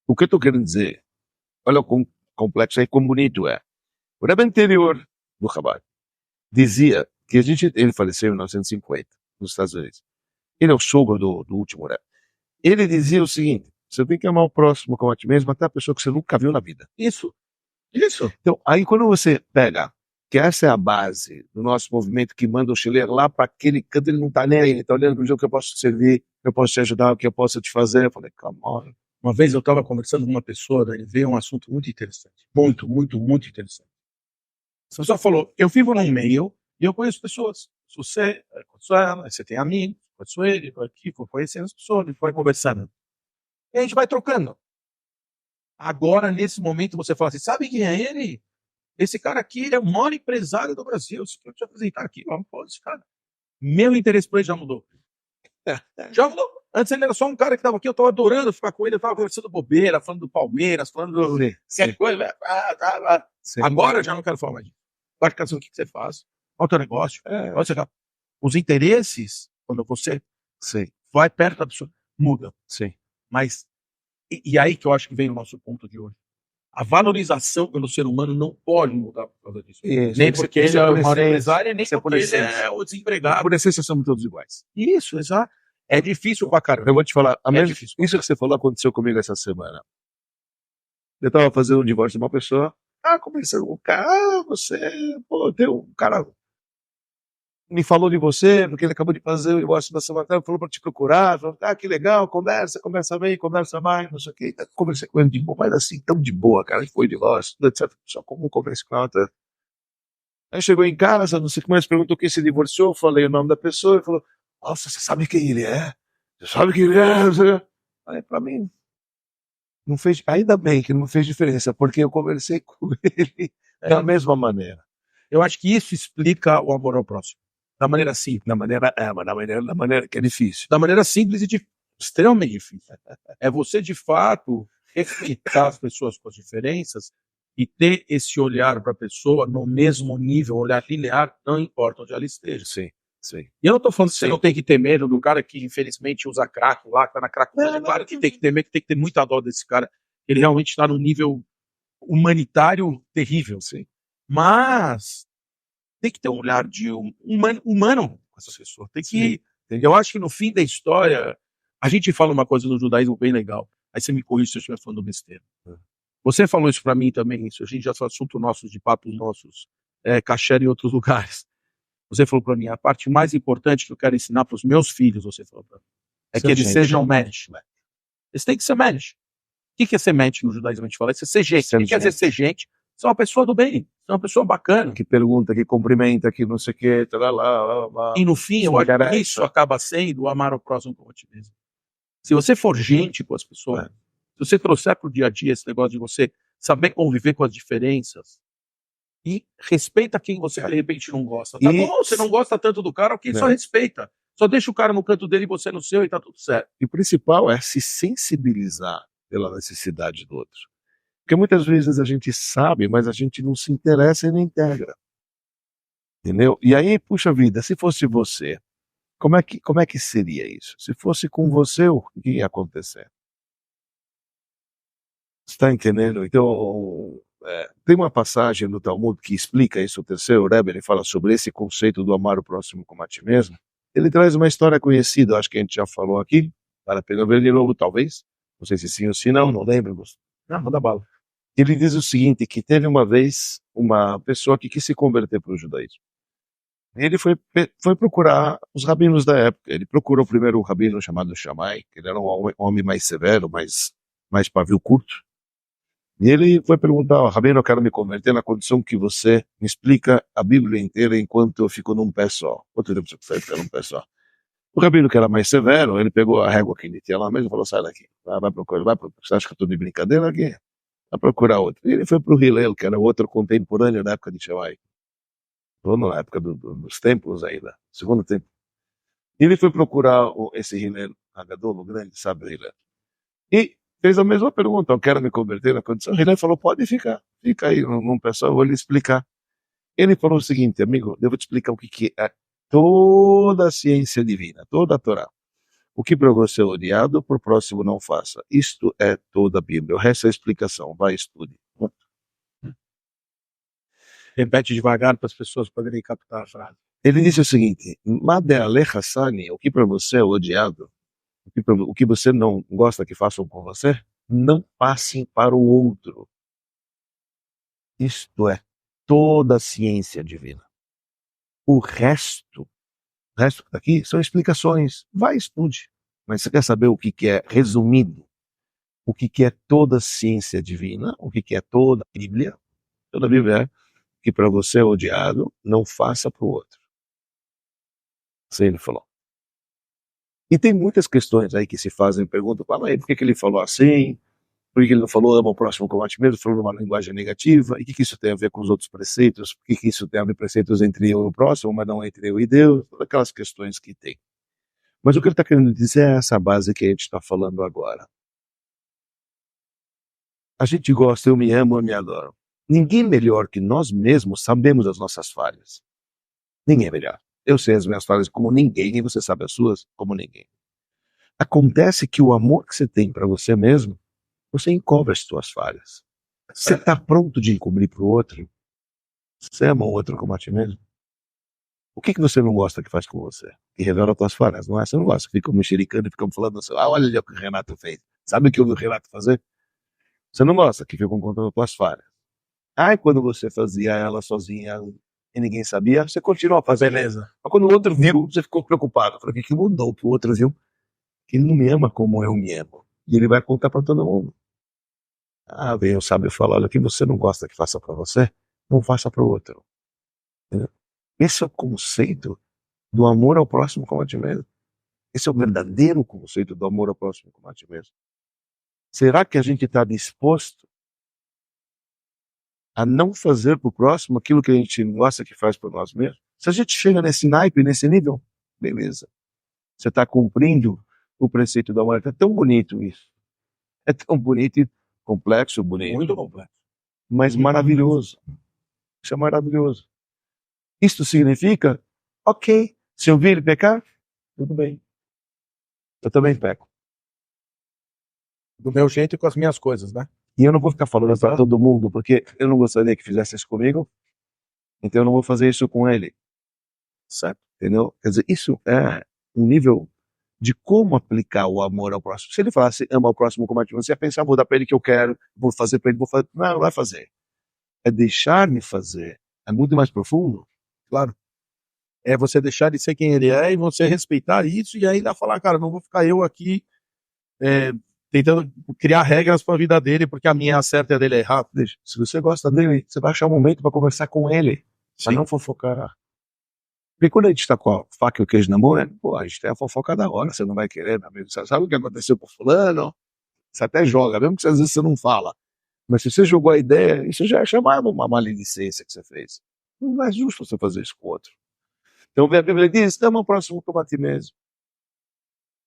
o que eu estou querendo dizer, olha o complexo aí, como bonito é. O Rebbe anterior do Chabad dizia que ele faleceu em 1950, nos Estados Unidos. Ele é o sogro do último Rebbe. Ele dizia o seguinte: você tem que amar o próximo como a ti mesmo, até a pessoa que você nunca viu na vida. Isso. Então, aí quando você pega, que essa é a base do nosso movimento, que manda o chileiro lá para aquele canto, ele não está nem aí, ele está olhando para o jogo que eu posso te servir, eu posso te ajudar, o que eu posso te fazer. Eu falei, come on. Uma vez eu estava conversando com uma pessoa, daí veio um assunto muito interessante. Muito, muito, muito interessante. Essa pessoa falou, eu vivo no meio e eu conheço pessoas. Se você conhece ela, você tem amigos, conheço ele, aqui, foi conhecendo as pessoas, ele foi conversando. E a gente vai trocando. Agora, nesse momento, você fala assim, sabe quem é ele? Esse cara aqui, ele é o maior empresário do Brasil. Se eu te apresentar aqui, ó, esse cara. Meu interesse por ele já mudou. Já mudou. Antes ele era só um cara que estava aqui, eu estava adorando ficar com ele, eu estava conversando bobeira, falando do Palmeiras, falando do... Sim. coisa. Sim. Agora eu já não quero falar mais disso. Agora quero saber o que você faz, qual é o teu negócio. Os interesses, quando você vai perto da pessoa, mudam. Sim. Mas, e aí que eu acho que vem o nosso ponto de hoje. A valorização pelo ser humano não pode mudar por causa disso. Nem porque ele é o maior empresário, nem porque ele é o desempregado. Por essência, somos todos iguais. Isso, exato. É difícil pra caramba. Eu vou te falar, difícil. Isso que você falou aconteceu comigo essa semana. Eu estava fazendo um divórcio de uma pessoa, conversando com o cara, tem um cara me falou de você, porque ele acabou de fazer o divórcio da semana, falou para te procurar, falou, que legal, conversa bem, conversa mais, não sei o que. Conversei com ele de boa, mas assim, tão de boa, cara, foi divórcio, etc. Só como conversei com ela. Aí chegou em casa, não sei o que mais, perguntou quem se divorciou, falei o nome da pessoa, ele falou, nossa, você sabe quem ele é? Você sabe quem ele é? Aí pra mim, não fez, ainda bem que não fez diferença, porque eu conversei com ele da mesma maneira. Eu acho que isso explica o amor ao próximo. Da maneira simples. Da maneira que é difícil. Da maneira simples e extremamente difícil. É você, de fato, respeitar as pessoas com as diferenças e ter esse olhar para a pessoa no mesmo nível, olhar linear, não importa onde ela esteja. Sim. E eu não estou falando que você não tem que ter medo do cara que, infelizmente, usa crack lá, que tá na crack. Claro que tem que ter medo, que tem que ter muita dó desse cara. Ele realmente está num nível humanitário terrível. Sim. Mas tem que ter um olhar de humano com essa pessoa. Tem que. Eu acho que no fim da história, a gente fala uma coisa no judaísmo bem legal. Aí você me corrige se eu estiver falando besteira. Você falou isso para mim também, isso. A gente já falou assunto nossos, de papos nossos, kasher em outros lugares. Você falou para mim, a parte mais importante que eu quero ensinar para os meus filhos, você falou para mim, é que eles sejam mensch. Eles têm que ser mensch. O que é ser mensch no judaísmo? A gente fala, é ser gente. O que quer dizer ser gente? Você é uma pessoa do bem, você é uma pessoa bacana. Que pergunta, que cumprimenta, que não sei o que, lá. E no fim, eu acho que isso acaba sendo amar o próximo como a ti mesmo. Se você for gente com as pessoas, se você trouxer para o dia a dia esse negócio de você saber conviver com as diferenças, e respeita quem você de repente não gosta. Tá bom, você não gosta tanto do cara, ok, só respeita. Só deixa o cara no canto dele e você no seu e tá tudo certo. E o principal é se sensibilizar pela necessidade do outro. Porque muitas vezes a gente sabe, mas a gente não se interessa e não integra. Entendeu? E aí, puxa vida, se fosse você, como é que seria isso? Se fosse com você, o que ia acontecer? Você está entendendo? Então, tem uma passagem no Talmud que explica isso, o terceiro Rebbe, ele fala sobre esse conceito do amar o próximo como a ti mesmo. Ele traz uma história conhecida, acho que a gente já falou aqui, para pegar ver de novo, talvez. Não sei se sim ou se não lembro. Não, manda bala. Ele diz o seguinte, que teve uma vez uma pessoa que quis se converter para o judaísmo. Ele foi procurar os rabinos da época. Ele procurou primeiro um rabino chamado Shammai, que ele era um homem mais severo, mais pavio curto. E ele foi perguntar, rabino, eu quero me converter na condição que você me explica a Bíblia inteira enquanto eu fico num pé só. Quanto tempo você fica num pé só? O rabino, que era mais severo, ele pegou a régua que ele tinha lá mesmo e falou, sai daqui, vai procurar, você acha que eu estou de brincadeira aqui? Vai procurar outro. E ele foi para o Hillel, que era outro contemporâneo da época de Shammai. Na época dos templos ainda, segundo tempo. E ele foi procurar esse Hillel, Agadol, o grande sábio Hillel. E fez a mesma pergunta, eu quero me converter na condição. Hillel falou, pode ficar, fica aí, não pessoal, eu vou lhe explicar. Ele falou o seguinte, amigo, eu vou te explicar o que é toda a ciência divina, toda a Torá. O que para você é odiado, por próximo não faça. Isto é toda a Bíblia. O resto é a explicação, vai estude. Repete devagar para as pessoas poderem captar a frase. Ele disse o seguinte, Made alecha sani, o que para você é odiado, o que você não gosta que façam com você, não passem para o outro. Isto é toda a ciência divina. O resto que está aqui são explicações. Vai, estude. Mas você quer saber o que é resumido? O que é toda a ciência divina? O que é toda a Bíblia? Toda a Bíblia é que para você é odiado, não faça para o outro. Assim ele falou. E tem muitas questões aí que se fazem, perguntam, aí, por que ele falou assim? Por que ele não falou ama o próximo como a ti mesmo, falou numa linguagem negativa? E o que isso tem a ver com os outros preceitos? Por que isso tem a ver com preceitos entre eu e o próximo, mas não entre eu e Deus? Todas aquelas questões que tem. Mas o que ele está querendo dizer é essa base que a gente está falando agora. A gente gosta, eu me amo, eu me adoro. Ninguém melhor que nós mesmos sabemos as nossas falhas. Ninguém é melhor. Eu sei as minhas falhas como ninguém, e você sabe as suas como ninguém. Acontece que o amor que você tem para você mesmo, você encobre as suas falhas. Você está pronto de encobrir para o outro? Você ama o outro como a ti mesmo? O que você não gosta que faz com você? Que revela as tuas falhas, não é? Você não gosta que ficam mexericando e ficam falando assim, olha ali o que o Renato fez. Sabe o que eu vi o Renato fazer? Você não gosta que ficam contando as tuas falhas. Quando você fazia ela sozinha e ninguém sabia, você continua fazendo. Beleza. Mas quando o outro viu, você ficou preocupado. Falei, o que mudou? Que o outro viu que ele não me ama como eu me amo. E ele vai contar para todo mundo. Vem o sábio falar, olha, o que você não gosta que faça para você, não faça para o outro. Entendeu? Esse é o conceito do amor ao próximo como a ti mesmo. Esse é o verdadeiro conceito do amor ao próximo como a ti mesmo. Será que a gente está disposto a não fazer para o próximo aquilo que a gente não gosta que faz para nós mesmos? Se a gente chega nesse naipe, nesse nível, beleza. Você está cumprindo o preceito do amor. É tão bonito isso. É tão bonito e complexo, bonito. Muito complexo. Mas maravilhoso. Isso é maravilhoso. Isto significa, ok, se eu vi ele pecar, tudo bem. Eu também peco. Do meu jeito e com as minhas coisas, né? E eu não vou ficar falando para todo mundo, porque eu não gostaria que fizesse isso comigo, então eu não vou fazer isso com ele. Certo? Entendeu? Quer dizer, isso é um nível de como aplicar o amor ao próximo. Se ele falasse, ama o próximo como a ti, você ia pensar, vou dar para ele que eu quero, vou fazer para ele, vou fazer. Não, não vai fazer. É deixar-me fazer. É muito mais profundo. Claro. É você deixar de ser quem ele é e você respeitar isso e ainda falar, cara, não vou ficar eu aqui tentando criar regras para a vida dele, porque a minha é certa e a dele é errada. Se você gosta dele, você vai achar um momento para conversar com ele, para não fofocar. Porque quando a gente está com a faca e o queijo na mão, a gente tem a fofoca da hora, você não vai querer, você sabe o que aconteceu com fulano? Você até joga, mesmo que às vezes você não fala. Mas se você jogou a ideia, isso já é chamado uma maledicência que você fez. Não é justo você fazer isso com o outro. Então a Bíblia diz, ama o próximo como a ti mesmo.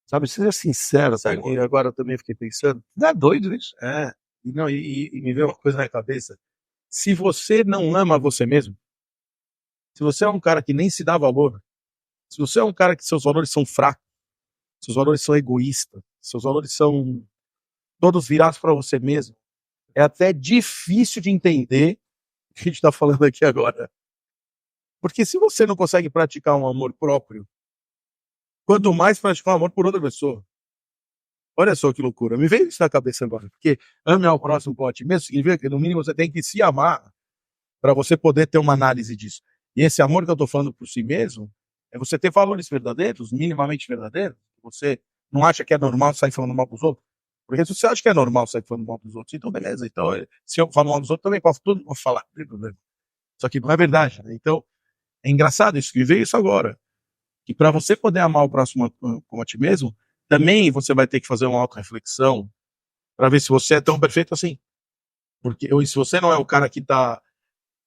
Sabe, seja sincero. E agora eu também fiquei pensando, Não é doido isso? E me veio uma coisa na cabeça. Se você não ama você mesmo, se você é um cara que nem se dá valor, Se você é um cara que seus valores são fracos, seus valores são egoístas, seus valores são todos virados para você mesmo, é até difícil de entender o que a gente está falando aqui agora. Porque se você não consegue praticar um amor próprio, quanto mais praticar um amor por outra pessoa. Olha só que loucura. Me veio isso na cabeça agora. Porque ame ao próximo como a ti mesmo significa que, no mínimo, você tem que se amar para você poder ter uma análise disso. E esse amor que eu estou falando por si mesmo é você ter valores verdadeiros, minimamente verdadeiros. Você não acha que é normal sair falando mal dos outros? Porque se você acha que é normal sair falando mal dos outros, então beleza. Então, se eu falo mal dos outros, também posso tudo vou falar. Não tem problema. Só que não é verdade. Né? Então, é engraçado isso, que veio isso agora. Que para você poder amar o próximo como a ti mesmo, também você vai ter que fazer uma auto-reflexão para ver se você é tão perfeito assim. Porque ou se você não é o cara que está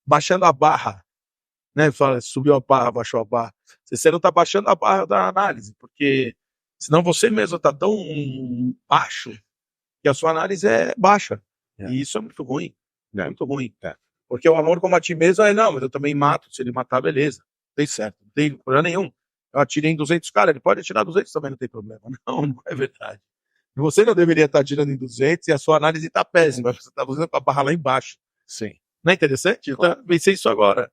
baixando a barra, né? Fala, subiu a barra, baixou a barra. Você não está baixando a barra da análise, porque senão você mesmo está tão baixo que a sua análise é baixa. E isso é muito ruim. É muito ruim. Porque o amor como a ti mesmo é, não, mas eu também mato. Se ele matar, beleza. Tem certo. Não tem problema nenhum. Eu atirei em 200 caras, ele pode atirar 200 também, não tem problema. Não, não é verdade. Você não deveria estar atirando em 200 e a sua análise está péssima. Você está usando a barra lá embaixo. Sim. Não é interessante? Eu pensei isso agora.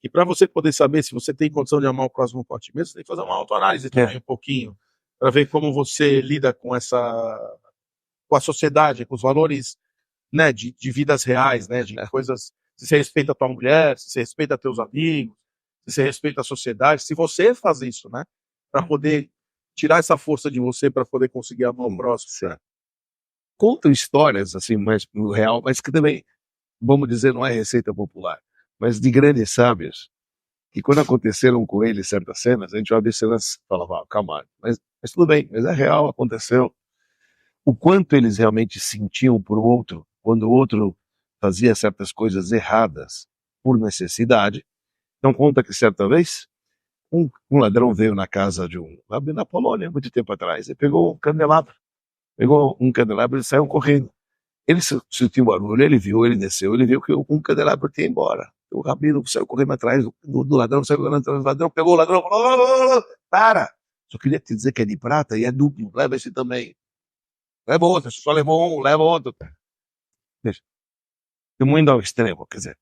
E para você poder saber se você tem condição de amar o próximo por ti mesmo, você tem que fazer uma autoanálise também, um pouquinho, para ver como você lida com com a sociedade, com os valores, né, de vidas reais, né, de coisas. Se você respeita a tua mulher, se você respeita teus amigos, se você respeita a sociedade, se você faz isso, né, para poder tirar essa força de você para poder conseguir amar o próximo. Certo. Contam histórias, assim, mais no real, mas que também, vamos dizer, não é receita popular, mas de grandes sábios, que quando aconteceram com eles certas cenas, a gente olha cenas e fala, calma, mas tudo bem, mas é real, aconteceu. O quanto eles realmente sentiam por outro, quando o outro fazia certas coisas erradas por necessidade. Então conta que certa vez um ladrão veio na casa de lá na Polônia, muito tempo atrás, e pegou um candelabro e saiu correndo. Ele sentiu um barulho, ele viu, ele desceu, ele viu que um candelabro tinha embora. O rabino saiu correndo atrás do ladrão, saiu correndo atrás do ladrão, pegou o ladrão, falou, para! Só queria te dizer que é de prata e é duplo, leva esse também. Leva outro, só levou um, leva outro. Veja, estamos indo ao extremo, quer dizer,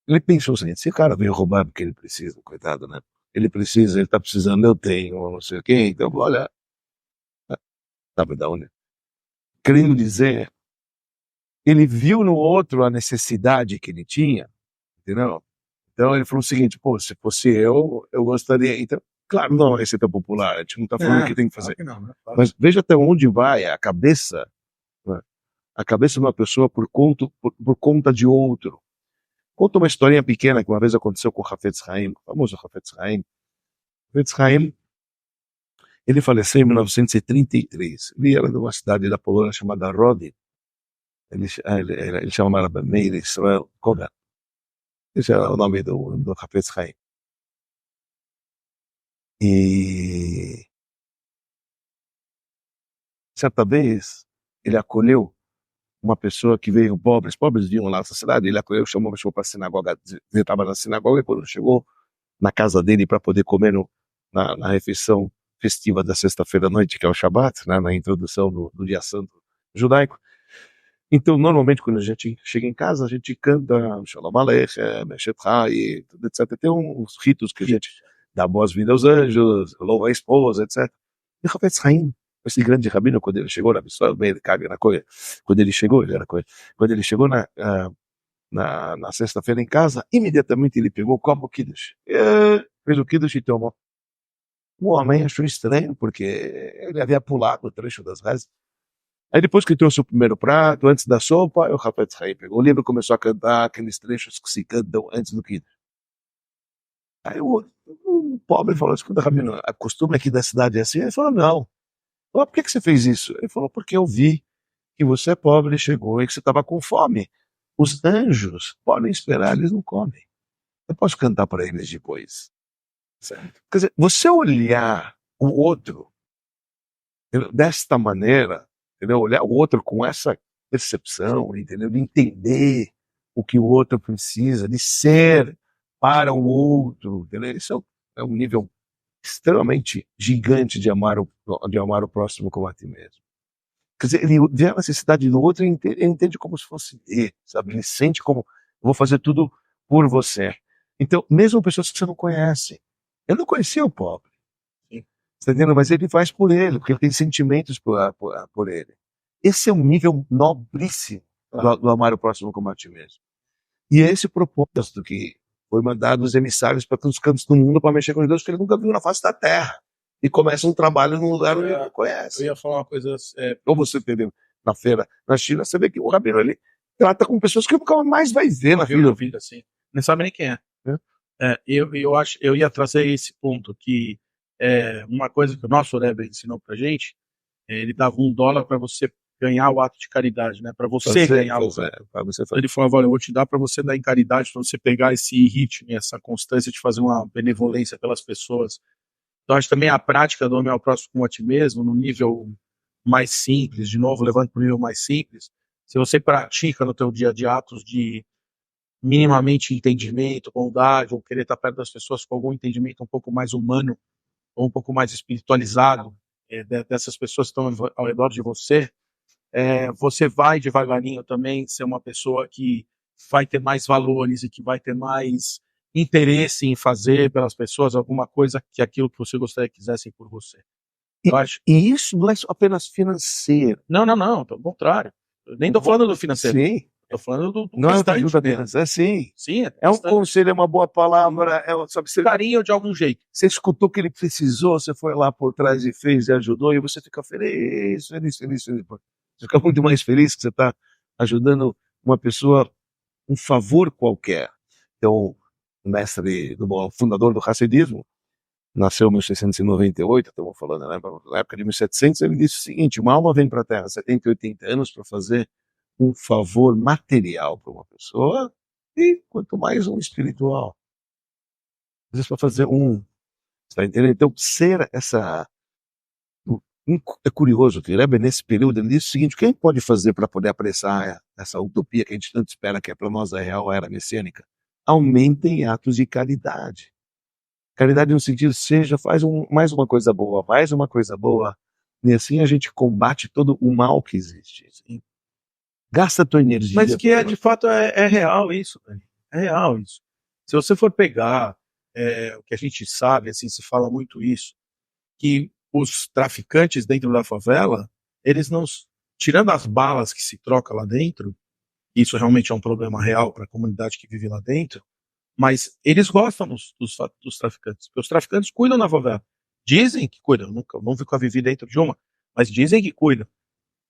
ele pensou o seguinte, se o cara veio roubar porque ele precisa, coitado, né? Ele tá precisando, eu tenho, não sei o quê, então, olha, sabe da onde? Querendo dizer, ele viu no outro a necessidade que ele tinha, entendeu? Então ele falou o seguinte, pô, se fosse eu gostaria, então, claro, não é receita popular, a gente não está falando o que tem que fazer, Claro que não, né? mas veja até onde vai a cabeça, né? A cabeça de uma pessoa por conta de outro. Conta uma historinha pequena que uma vez aconteceu com o Hafetz Haim, o famoso Hafetz Haim. Hafetz Haim, ele faleceu em 1933. Ele era de uma cidade da Polônia chamada Rodin. Ele chamava Meir Israel Kogan. Esse era o nome do Hafetz Haim. E certa vez ele acolheu uma pessoa que veio pobres vinham lá na cidade, ele acolheu, chamou a pessoa para a sinagoga, ele estava na sinagoga e quando chegou na casa dele para poder comer na refeição festiva da sexta-feira à noite, que é o Shabat, né, na introdução do dia santo judaico. Então, normalmente, quando a gente chega em casa, a gente canta Shalom Aleichem, Meshet Chai, etc. Tem uns ritos que a gente dá boas-vindas aos anjos, louva a esposa, etc. E o Hafetz Haim, esse grande rabino, quando ele chegou na pessoa, quando ele chegou na sexta-feira em casa, imediatamente ele pegou o copo Kiddush, fez o Kiddush e tomou. O homem achou estranho, porque ele havia pulado o trecho das rezas. Aí depois que trouxe o primeiro prato, antes da sopa, o Hafetz Haim pegou o livro e começou a cantar aqueles trechos que se cantam antes do Kiddush. Aí o pobre falou, escuta, rabino, a costume aqui da cidade é assim? Ele falou, não. Falou, por que você fez isso? Ele falou, porque eu vi que você é pobre, chegou e que você estava com fome. Os anjos podem esperar, eles não comem. Eu posso cantar para eles depois. Certo? Quer dizer, você olhar o outro desta maneira, entendeu? Olhar o outro com essa percepção, entendeu? De entender o que o outro precisa, de ser para o outro, entendeu? Isso é um nível extremamente gigante de amar o próximo como a ti mesmo. Quer dizer, ele vê a necessidade do outro e entende como se fosse dele, sabe? Ele sente como, eu vou fazer tudo por você. Então, mesmo pessoas que você não conhece. Eu não conhecia o pobre. Você tá entendendo? Mas ele faz por ele, porque ele tem sentimentos por ele. Esse é um nível nobríssimo do amar o próximo como a ti mesmo. E é esse o propósito que foi mandado os emissários para todos os cantos do mundo para mexer com Deus, que ele nunca viu na face da terra. E começa um trabalho num lugar onde ele não conhece. Eu ia falar uma coisa. Ou você entendeu? Na feira, na China, você vê que o rabino ele trata com pessoas que nunca mais vai ver na vida. Assim. Não sabe nem quem é. É. Eu ia trazer esse ponto, que uma coisa que o nosso Rebbe ensinou pra gente, ele dava $1 para você ganhar o ato de caridade, né? Para você ganhar o Ele falava, olha, eu vou te dar para você dar em caridade, para você pegar esse ritmo, essa constância de fazer uma benevolência pelas pessoas. Então, acho também a prática do amor ao próximo como a ti mesmo, no nível mais simples, de novo, levando para o nível mais simples, se você pratica no teu dia a dia atos de minimamente entendimento, bondade, ou querer estar perto das pessoas com algum entendimento um pouco mais humano, ou um pouco mais espiritualizado, dessas pessoas que estão ao redor de você, você vai devagarinho também ser uma pessoa que vai ter mais valores e que vai ter mais interesse em fazer pelas pessoas alguma coisa que aquilo que você gostaria que quisessem por você. E isso não é apenas financeiro. Não, pelo contrário. Eu nem estou falando do financeiro. Sim. Estou falando do não é ajuda deles, sim. Sim, é um conselho, é uma boa palavra, sabe, você, carinho de algum jeito. Você escutou o que ele precisou, você foi lá por trás e fez e ajudou, e você fica feliz. Você fica muito mais feliz que você está ajudando uma pessoa, um favor qualquer. Então, o mestre, o fundador do Hassidismo, nasceu em 1698, estamos falando, né? Na época de 1700, ele disse o seguinte: uma alma vem para a Terra 70, 80 anos para fazer um favor material para uma pessoa, e quanto mais um espiritual. Às vezes para fazer está entendendo? Então, ser essa... É curioso que Rebbe, nesse período, ele disse o seguinte: quem pode fazer para poder apressar essa utopia que a gente tanto espera, que é para nós a real era messiânica? Aumentem atos de caridade. Caridade no sentido, faz mais uma coisa boa, e assim a gente combate todo o mal que existe. Assim. Gasta a tua energia. Mas que de fato é real isso, velho. É real isso. Se você for pegar o que a gente sabe, assim, se fala muito isso, que os traficantes dentro da favela, eles não, tirando as balas que se troca lá dentro, isso realmente é um problema real para a comunidade que vive lá dentro, mas eles gostam dos traficantes, porque os traficantes cuidam da favela. Dizem que cuidam, não nunca vivi dentro de uma, mas dizem que cuidam.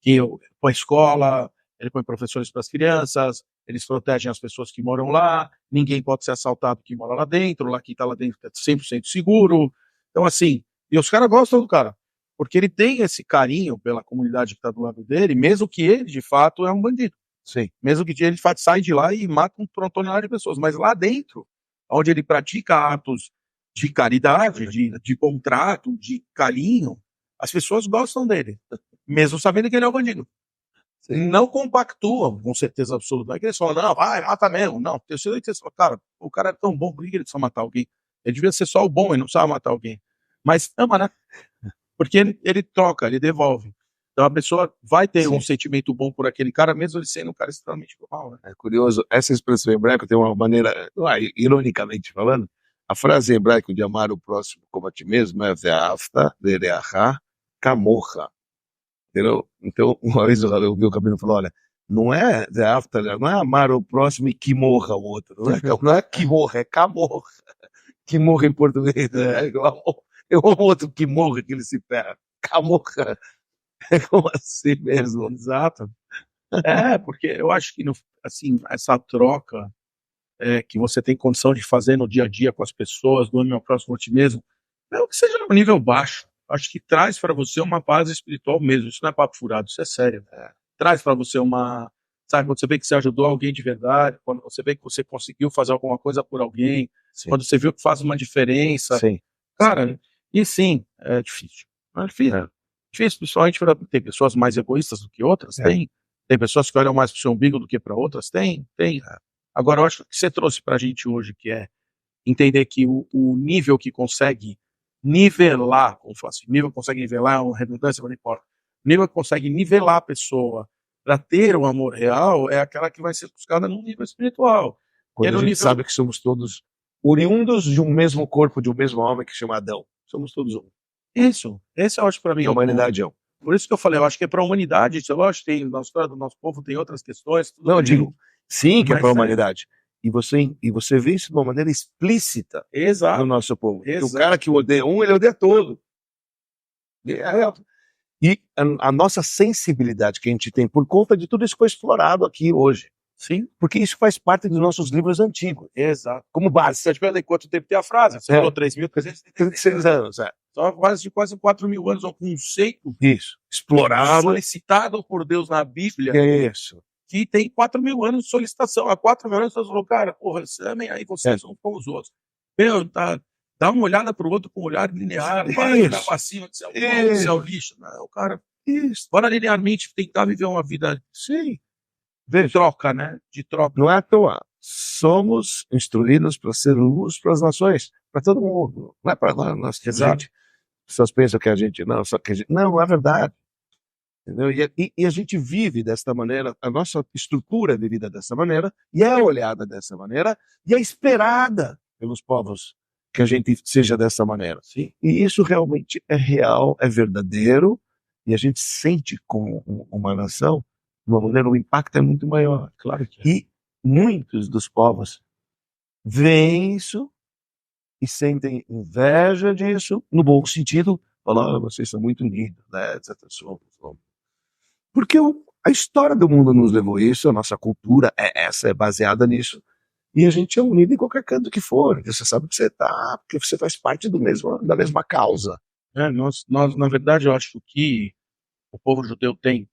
Que põe escola, ele põe professores para as crianças, eles protegem as pessoas que moram lá, ninguém pode ser assaltado que mora lá dentro, lá que está lá dentro é 100% seguro. Então, assim, e os caras gostam do cara, porque ele tem esse carinho pela comunidade que está do lado dele, mesmo que ele, de fato, é um bandido. Sim. Mesmo que ele de fato sai de lá e mata um tonelada de pessoas. Mas lá dentro, onde ele pratica atos de caridade, de contrato, de carinho, as pessoas gostam dele, mesmo sabendo que ele é um bandido. Sim. Não compactuam com certeza absoluta. Não é que eles falam, não, vai, mata mesmo. Não, eu sei que eles falam, cara, o cara é tão bom, por que ele precisa matar alguém? Ele devia ser só o bom, ele não precisava matar alguém. Mas ama, né? Porque ele troca, ele devolve. Então a pessoa vai ter um sentimento bom por aquele cara, mesmo ele sendo um cara extremamente mal. Né? É curioso, essa expressão hebraica tem uma maneira, ironicamente falando, a frase hebraica de amar o próximo como a ti mesmo é ve'afta ve'reacha kamocha. Entendeu? Então, uma vez eu vi o Cabino falou, olha, não é ve'afta, não é amar o próximo e que morra o outro, não é que morra, é kamorra. Que morra em português, né? Eu amo outro que morra, que ele se ferra. Kamorra. É como assim mesmo. Exato. Porque eu acho que, assim, essa troca que você tem condição de fazer no dia a dia com as pessoas, do meu próximo a ti mesmo, mesmo que seja no nível baixo, acho que traz para você uma paz espiritual mesmo. Isso não é papo furado, isso é sério. Traz para você sabe, quando você vê que você ajudou alguém de verdade, quando você vê que você conseguiu fazer alguma coisa por alguém, sim, quando você viu que faz uma diferença. Sim. Cara, e sim, é difícil. É difícil. Difícil, principalmente tem pessoas mais egoístas do que outras, tem pessoas que olham mais para o seu umbigo do que para outras, tem. Agora, eu acho que você trouxe para a gente hoje, que é entender que o nível que consegue nivelar, como fala assim, nível que consegue nivelar, é uma redundância, mas não importa. Nível que consegue nivelar a pessoa para ter um amor real é aquela que vai ser buscada no nível espiritual. Quando É no a gente nível- sabe que somos todos oriundos de um mesmo corpo, de um mesmo homem que chama Adão. Somos todos um. Isso, esse eu acho para mim. E a humanidade é um. Por isso que eu falei, eu acho que é para a humanidade. Isso, eu acho que tem, na história do nosso povo tem outras questões. Tudo Não, eu bem. digo, sim, que é Mas para a é. humanidade. E você vê isso de uma maneira explícita no Exato. nosso povo. Porque o Exato. cara que odeia um, ele odeia todo. E a nossa sensibilidade que a gente tem por conta de tudo isso foi explorado aqui hoje. Sim, Porque isso faz parte dos nossos livros antigos, exato. como base. Você te pergunta quanto tempo tem a frase? Você É. falou 3.336 36 anos, é. Só quase 4.000 anos, um conceito Isso. Explorado. solicitado por Deus na Bíblia, É isso. que tem 4.000 anos de solicitação. Há 4.000 anos você falou, cara, porra, amem aí vocês são como os outros. Meu, dá uma olhada pro outro com um olhar linear, para de olhar pra cima, que você é o lixo. Não, cara, Isso. bora linearmente tentar viver uma vida Sim. de troca, né? De troca. Não é à toa. Somos instruídos para ser luz para as nações, para todo mundo. Não é para nós. Exato. As pessoas pensam que a gente não, só que a gente. Não, é verdade. Entendeu? E a gente vive desta maneira, a nossa estrutura é vivida dessa maneira, e é olhada dessa maneira, e é esperada pelos povos que a gente seja dessa maneira. Sim. E isso realmente é real, é verdadeiro, e a gente sente como uma nação, de uma maneira, o impacto é muito maior. Claro que é. E muitos dos povos veem isso e sentem inveja disso, no bom sentido, falam, vocês são muito unidos, né, etc. Porque a história do mundo nos levou a isso, a nossa cultura é baseada nisso, e a gente é unido em qualquer canto que for, você sabe que você está, porque você faz parte da mesma causa. Nós, na verdade, eu acho que o povo judeu tem.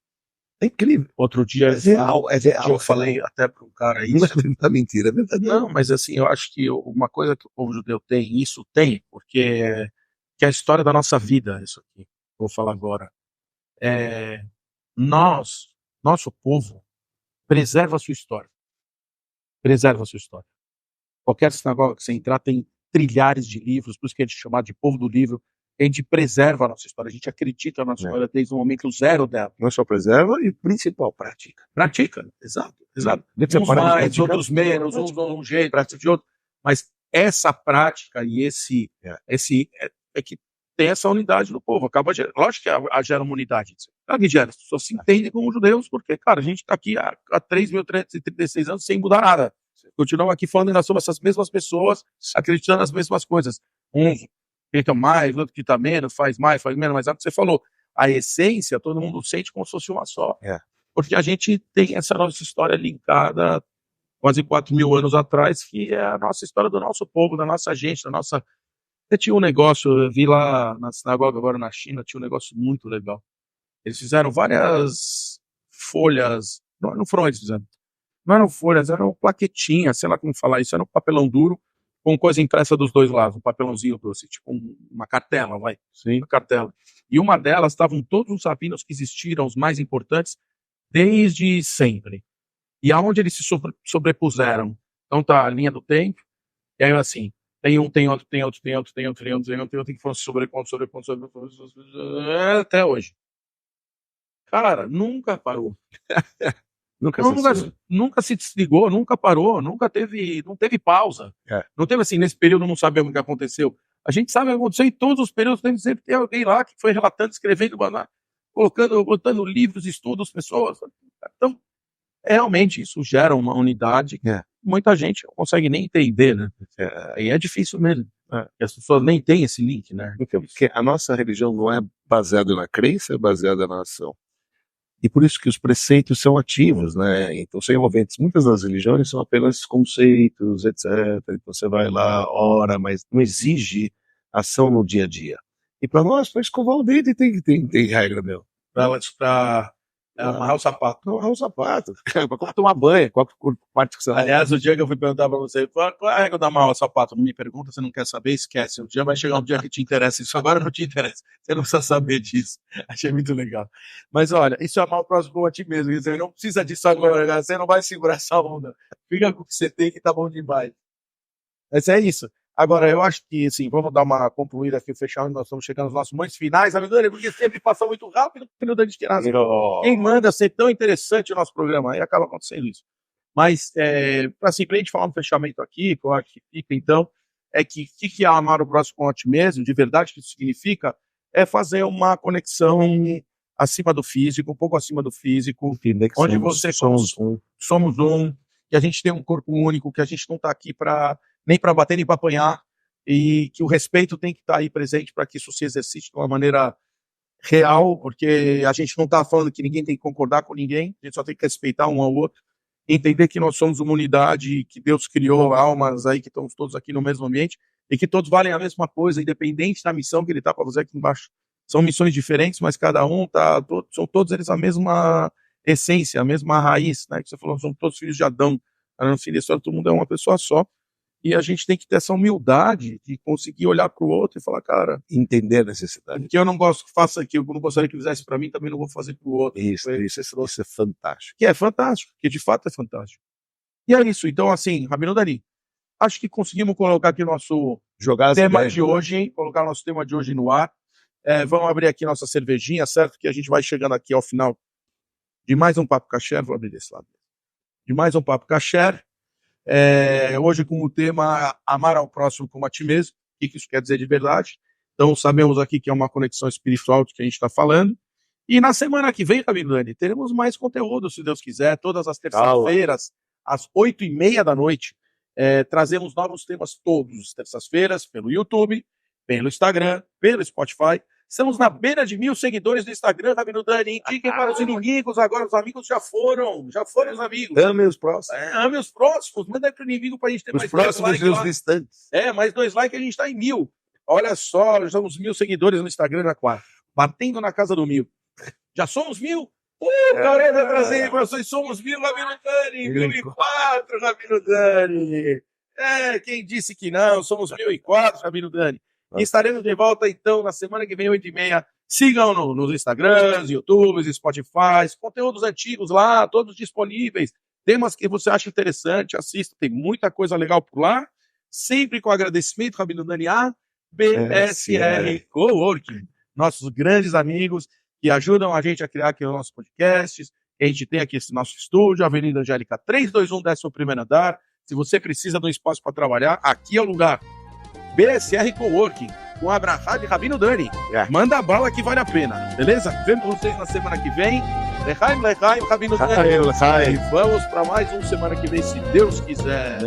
É incrível. Outro dia, É real. eu falei até para um cara Não isso. é mentira, é verdade. Não, mas assim, eu acho que uma coisa que o povo judeu tem, isso tem, porque que é a história da nossa vida, isso aqui, vou falar agora. Nosso povo, preserva a sua história. Preserva a sua história. Qualquer sinagoga que você entrar tem trilhares de livros, por isso que a gente é chamado de povo do livro. A gente preserva a nossa história, a gente acredita na nossa história desde o momento zero dela. Não só preserva e, principal, pratica. Pratica, exato. Você Uns para de mais, praticar, outros menos, uns de um jeito, outros de outro. Mas essa prática e esse é que tem essa unidade do povo. Lógico que gera uma unidade. Claro que gera, as pessoas se entendem como judeus, porque, cara, a gente está aqui há 3.336 anos sem mudar nada. Continuamos aqui falando sobre essas mesmas pessoas, acreditando nas mesmas coisas. Uns acreditam mais, outros acreditam menos, faz mais, faz menos, mas é o que você falou. A essência, todo mundo sente como se fosse uma só. Porque a gente tem essa nossa história linkada quase 4.000 anos atrás, que é a nossa história do nosso povo, da nossa gente, da nossa... Eu tinha um negócio, eu vi lá na sinagoga agora na China, tinha um negócio muito legal. Eles fizeram várias folhas, não foram eles que fizeram, não eram folhas, eram plaquetinhas, sei lá como falar isso, era um papelão duro, com coisa impressa dos dois lados, um papelãozinho doce, tipo uma cartela, vai. Sim. Uma cartela. E uma delas estavam todos os rabinos que existiram, os mais importantes, desde sempre. E aonde eles se sobrepuseram. Então tá a linha do tempo, e aí assim, tem outro, que foram se sobrepondo, até hoje. Cara, nunca parou. Nunca se desligou, nunca parou, não teve pausa. Não teve assim, nesse período não sabemos o que aconteceu. A gente sabe o que aconteceu em todos os períodos, sempre tem alguém lá que foi relatando, escrevendo, botando livros, estudos, pessoas. Então, realmente, isso gera uma unidade que muita gente não consegue nem entender, né? E é difícil mesmo. As pessoas nem têm esse link, né? Porque a nossa religião não é baseada na crença, é baseada na ação. E por isso que os preceitos são ativos, né? Então são envolventes. Muitas das religiões são apenas conceitos, etc. Então você vai lá, ora, mas não exige ação no dia a dia. E para nós, para escovar o dente tem regra, meu. Para amarrar o sapato. Amarrar o sapato. Para tomar banho, qual parte que você vai. Aliás, o dia que eu fui perguntar para você, qual é a regra da amarrar o sapato? Não me pergunta, você não quer saber, esquece. O dia vai chegar um dia que te interessa. Isso agora não te interessa. Você não precisa saber disso. Achei muito legal. Mas olha, isso é amar o próximo a ti mesmo. Você não precisa disso agora, cara. Você não vai segurar essa onda. Fica com o que você tem que tá bom demais. Mas é isso. Agora, eu acho que, assim, vamos dar uma concluída aqui, fechar, nós estamos chegando aos nossos momentos finais, amigo Dani, porque sempre passa muito rápido o Dani Esquenazi. Quem manda ser tão interessante o nosso programa, aí acaba acontecendo isso. Mas, assim, pra gente falar um fechamento aqui, que eu acho que fica, então, é que o que é amar o próximo com otimismo, de verdade, o que isso significa, é fazer uma conexão acima do físico, um pouco acima do físico, onde você somos um, que a gente tem um corpo único, que a gente não está aqui nem para bater nem para apanhar, e que o respeito tem que estar aí presente para que isso se exercite de uma maneira real, porque a gente não está falando que ninguém tem que concordar com ninguém, a gente só tem que respeitar um ao outro, entender que nós somos uma unidade, que Deus criou almas aí, que estamos todos aqui no mesmo ambiente, e que todos valem a mesma coisa, independente da missão que ele está para fazer aqui embaixo. São missões diferentes, mas cada um são todos eles a mesma essência, a mesma raiz, né? Que você falou, são todos filhos de Adão. No fim da história, todo mundo é uma pessoa só. E a gente tem que ter essa humildade de conseguir olhar para o outro e falar, cara, entender a necessidade. que eu não gosto que faça aquilo, que eu não gostaria que fizesse para mim, também não vou fazer para o outro. Isso é fantástico. Que é fantástico, que de fato é fantástico. E é isso. Então, assim, Rabino Dani, acho que conseguimos colocar aqui o nosso tema de hoje, hein? Colocar o nosso tema de hoje no ar. Vamos abrir aqui nossa cervejinha, certo? Que a gente vai chegando aqui ao final de mais um Papo Kasher. Vou abrir desse lado. De mais um Papo Kasher. Hoje com o tema amar ao próximo como a ti mesmo. O que isso quer dizer de verdade? Então sabemos aqui que é uma conexão espiritual de que a gente está falando. E na semana que vem, Rabino Dani, teremos mais conteúdo, se Deus quiser, todas as terças-feiras, às 8h30 da noite. Trazemos novos temas todas as terças-feiras, pelo YouTube, pelo Instagram, pelo Spotify. Estamos na beira de 1.000 seguidores no Instagram, Rabino Dani. Indiquem para os inimigos, agora os amigos já foram os amigos. Ame os próximos. Ame os próximos, manda aí para o inimigo para a gente ter os mais próximos e os distantes. Mais 2 likes, a gente está em 1.000. Olha só, já estamos 1.000 seguidores no Instagram já quase. Batendo na casa do 1.000. Já somos 1.000? Caramba, Brasil, nós somos 1.000, Rabino Dani. 1.004, Rabino Dani. Quem disse que não, somos 1.004, Rabino Dani. E estaremos de volta, então, na semana que vem, 8h30. Sigam nos Instagrams, YouTubes, Spotify, conteúdos antigos lá, todos disponíveis. Temas que você acha interessante, assista. Tem muita coisa legal por lá. Sempre com agradecimento, Rabino Dani, a BSR Coworking. Nossos grandes amigos que ajudam a gente a criar aqui os nossos podcasts. A gente tem aqui esse nosso estúdio, Avenida Angélica 321, 11º andar. Se você precisa de um espaço para trabalhar, aqui é o lugar. BSR Coworking, com a abraçada de Rabino Dani. Manda a bala que vale a pena, beleza? Vemos vocês na semana que vem. Lechaim, Rabino Dani. Vamos para mais uma semana que vem, se Deus quiser.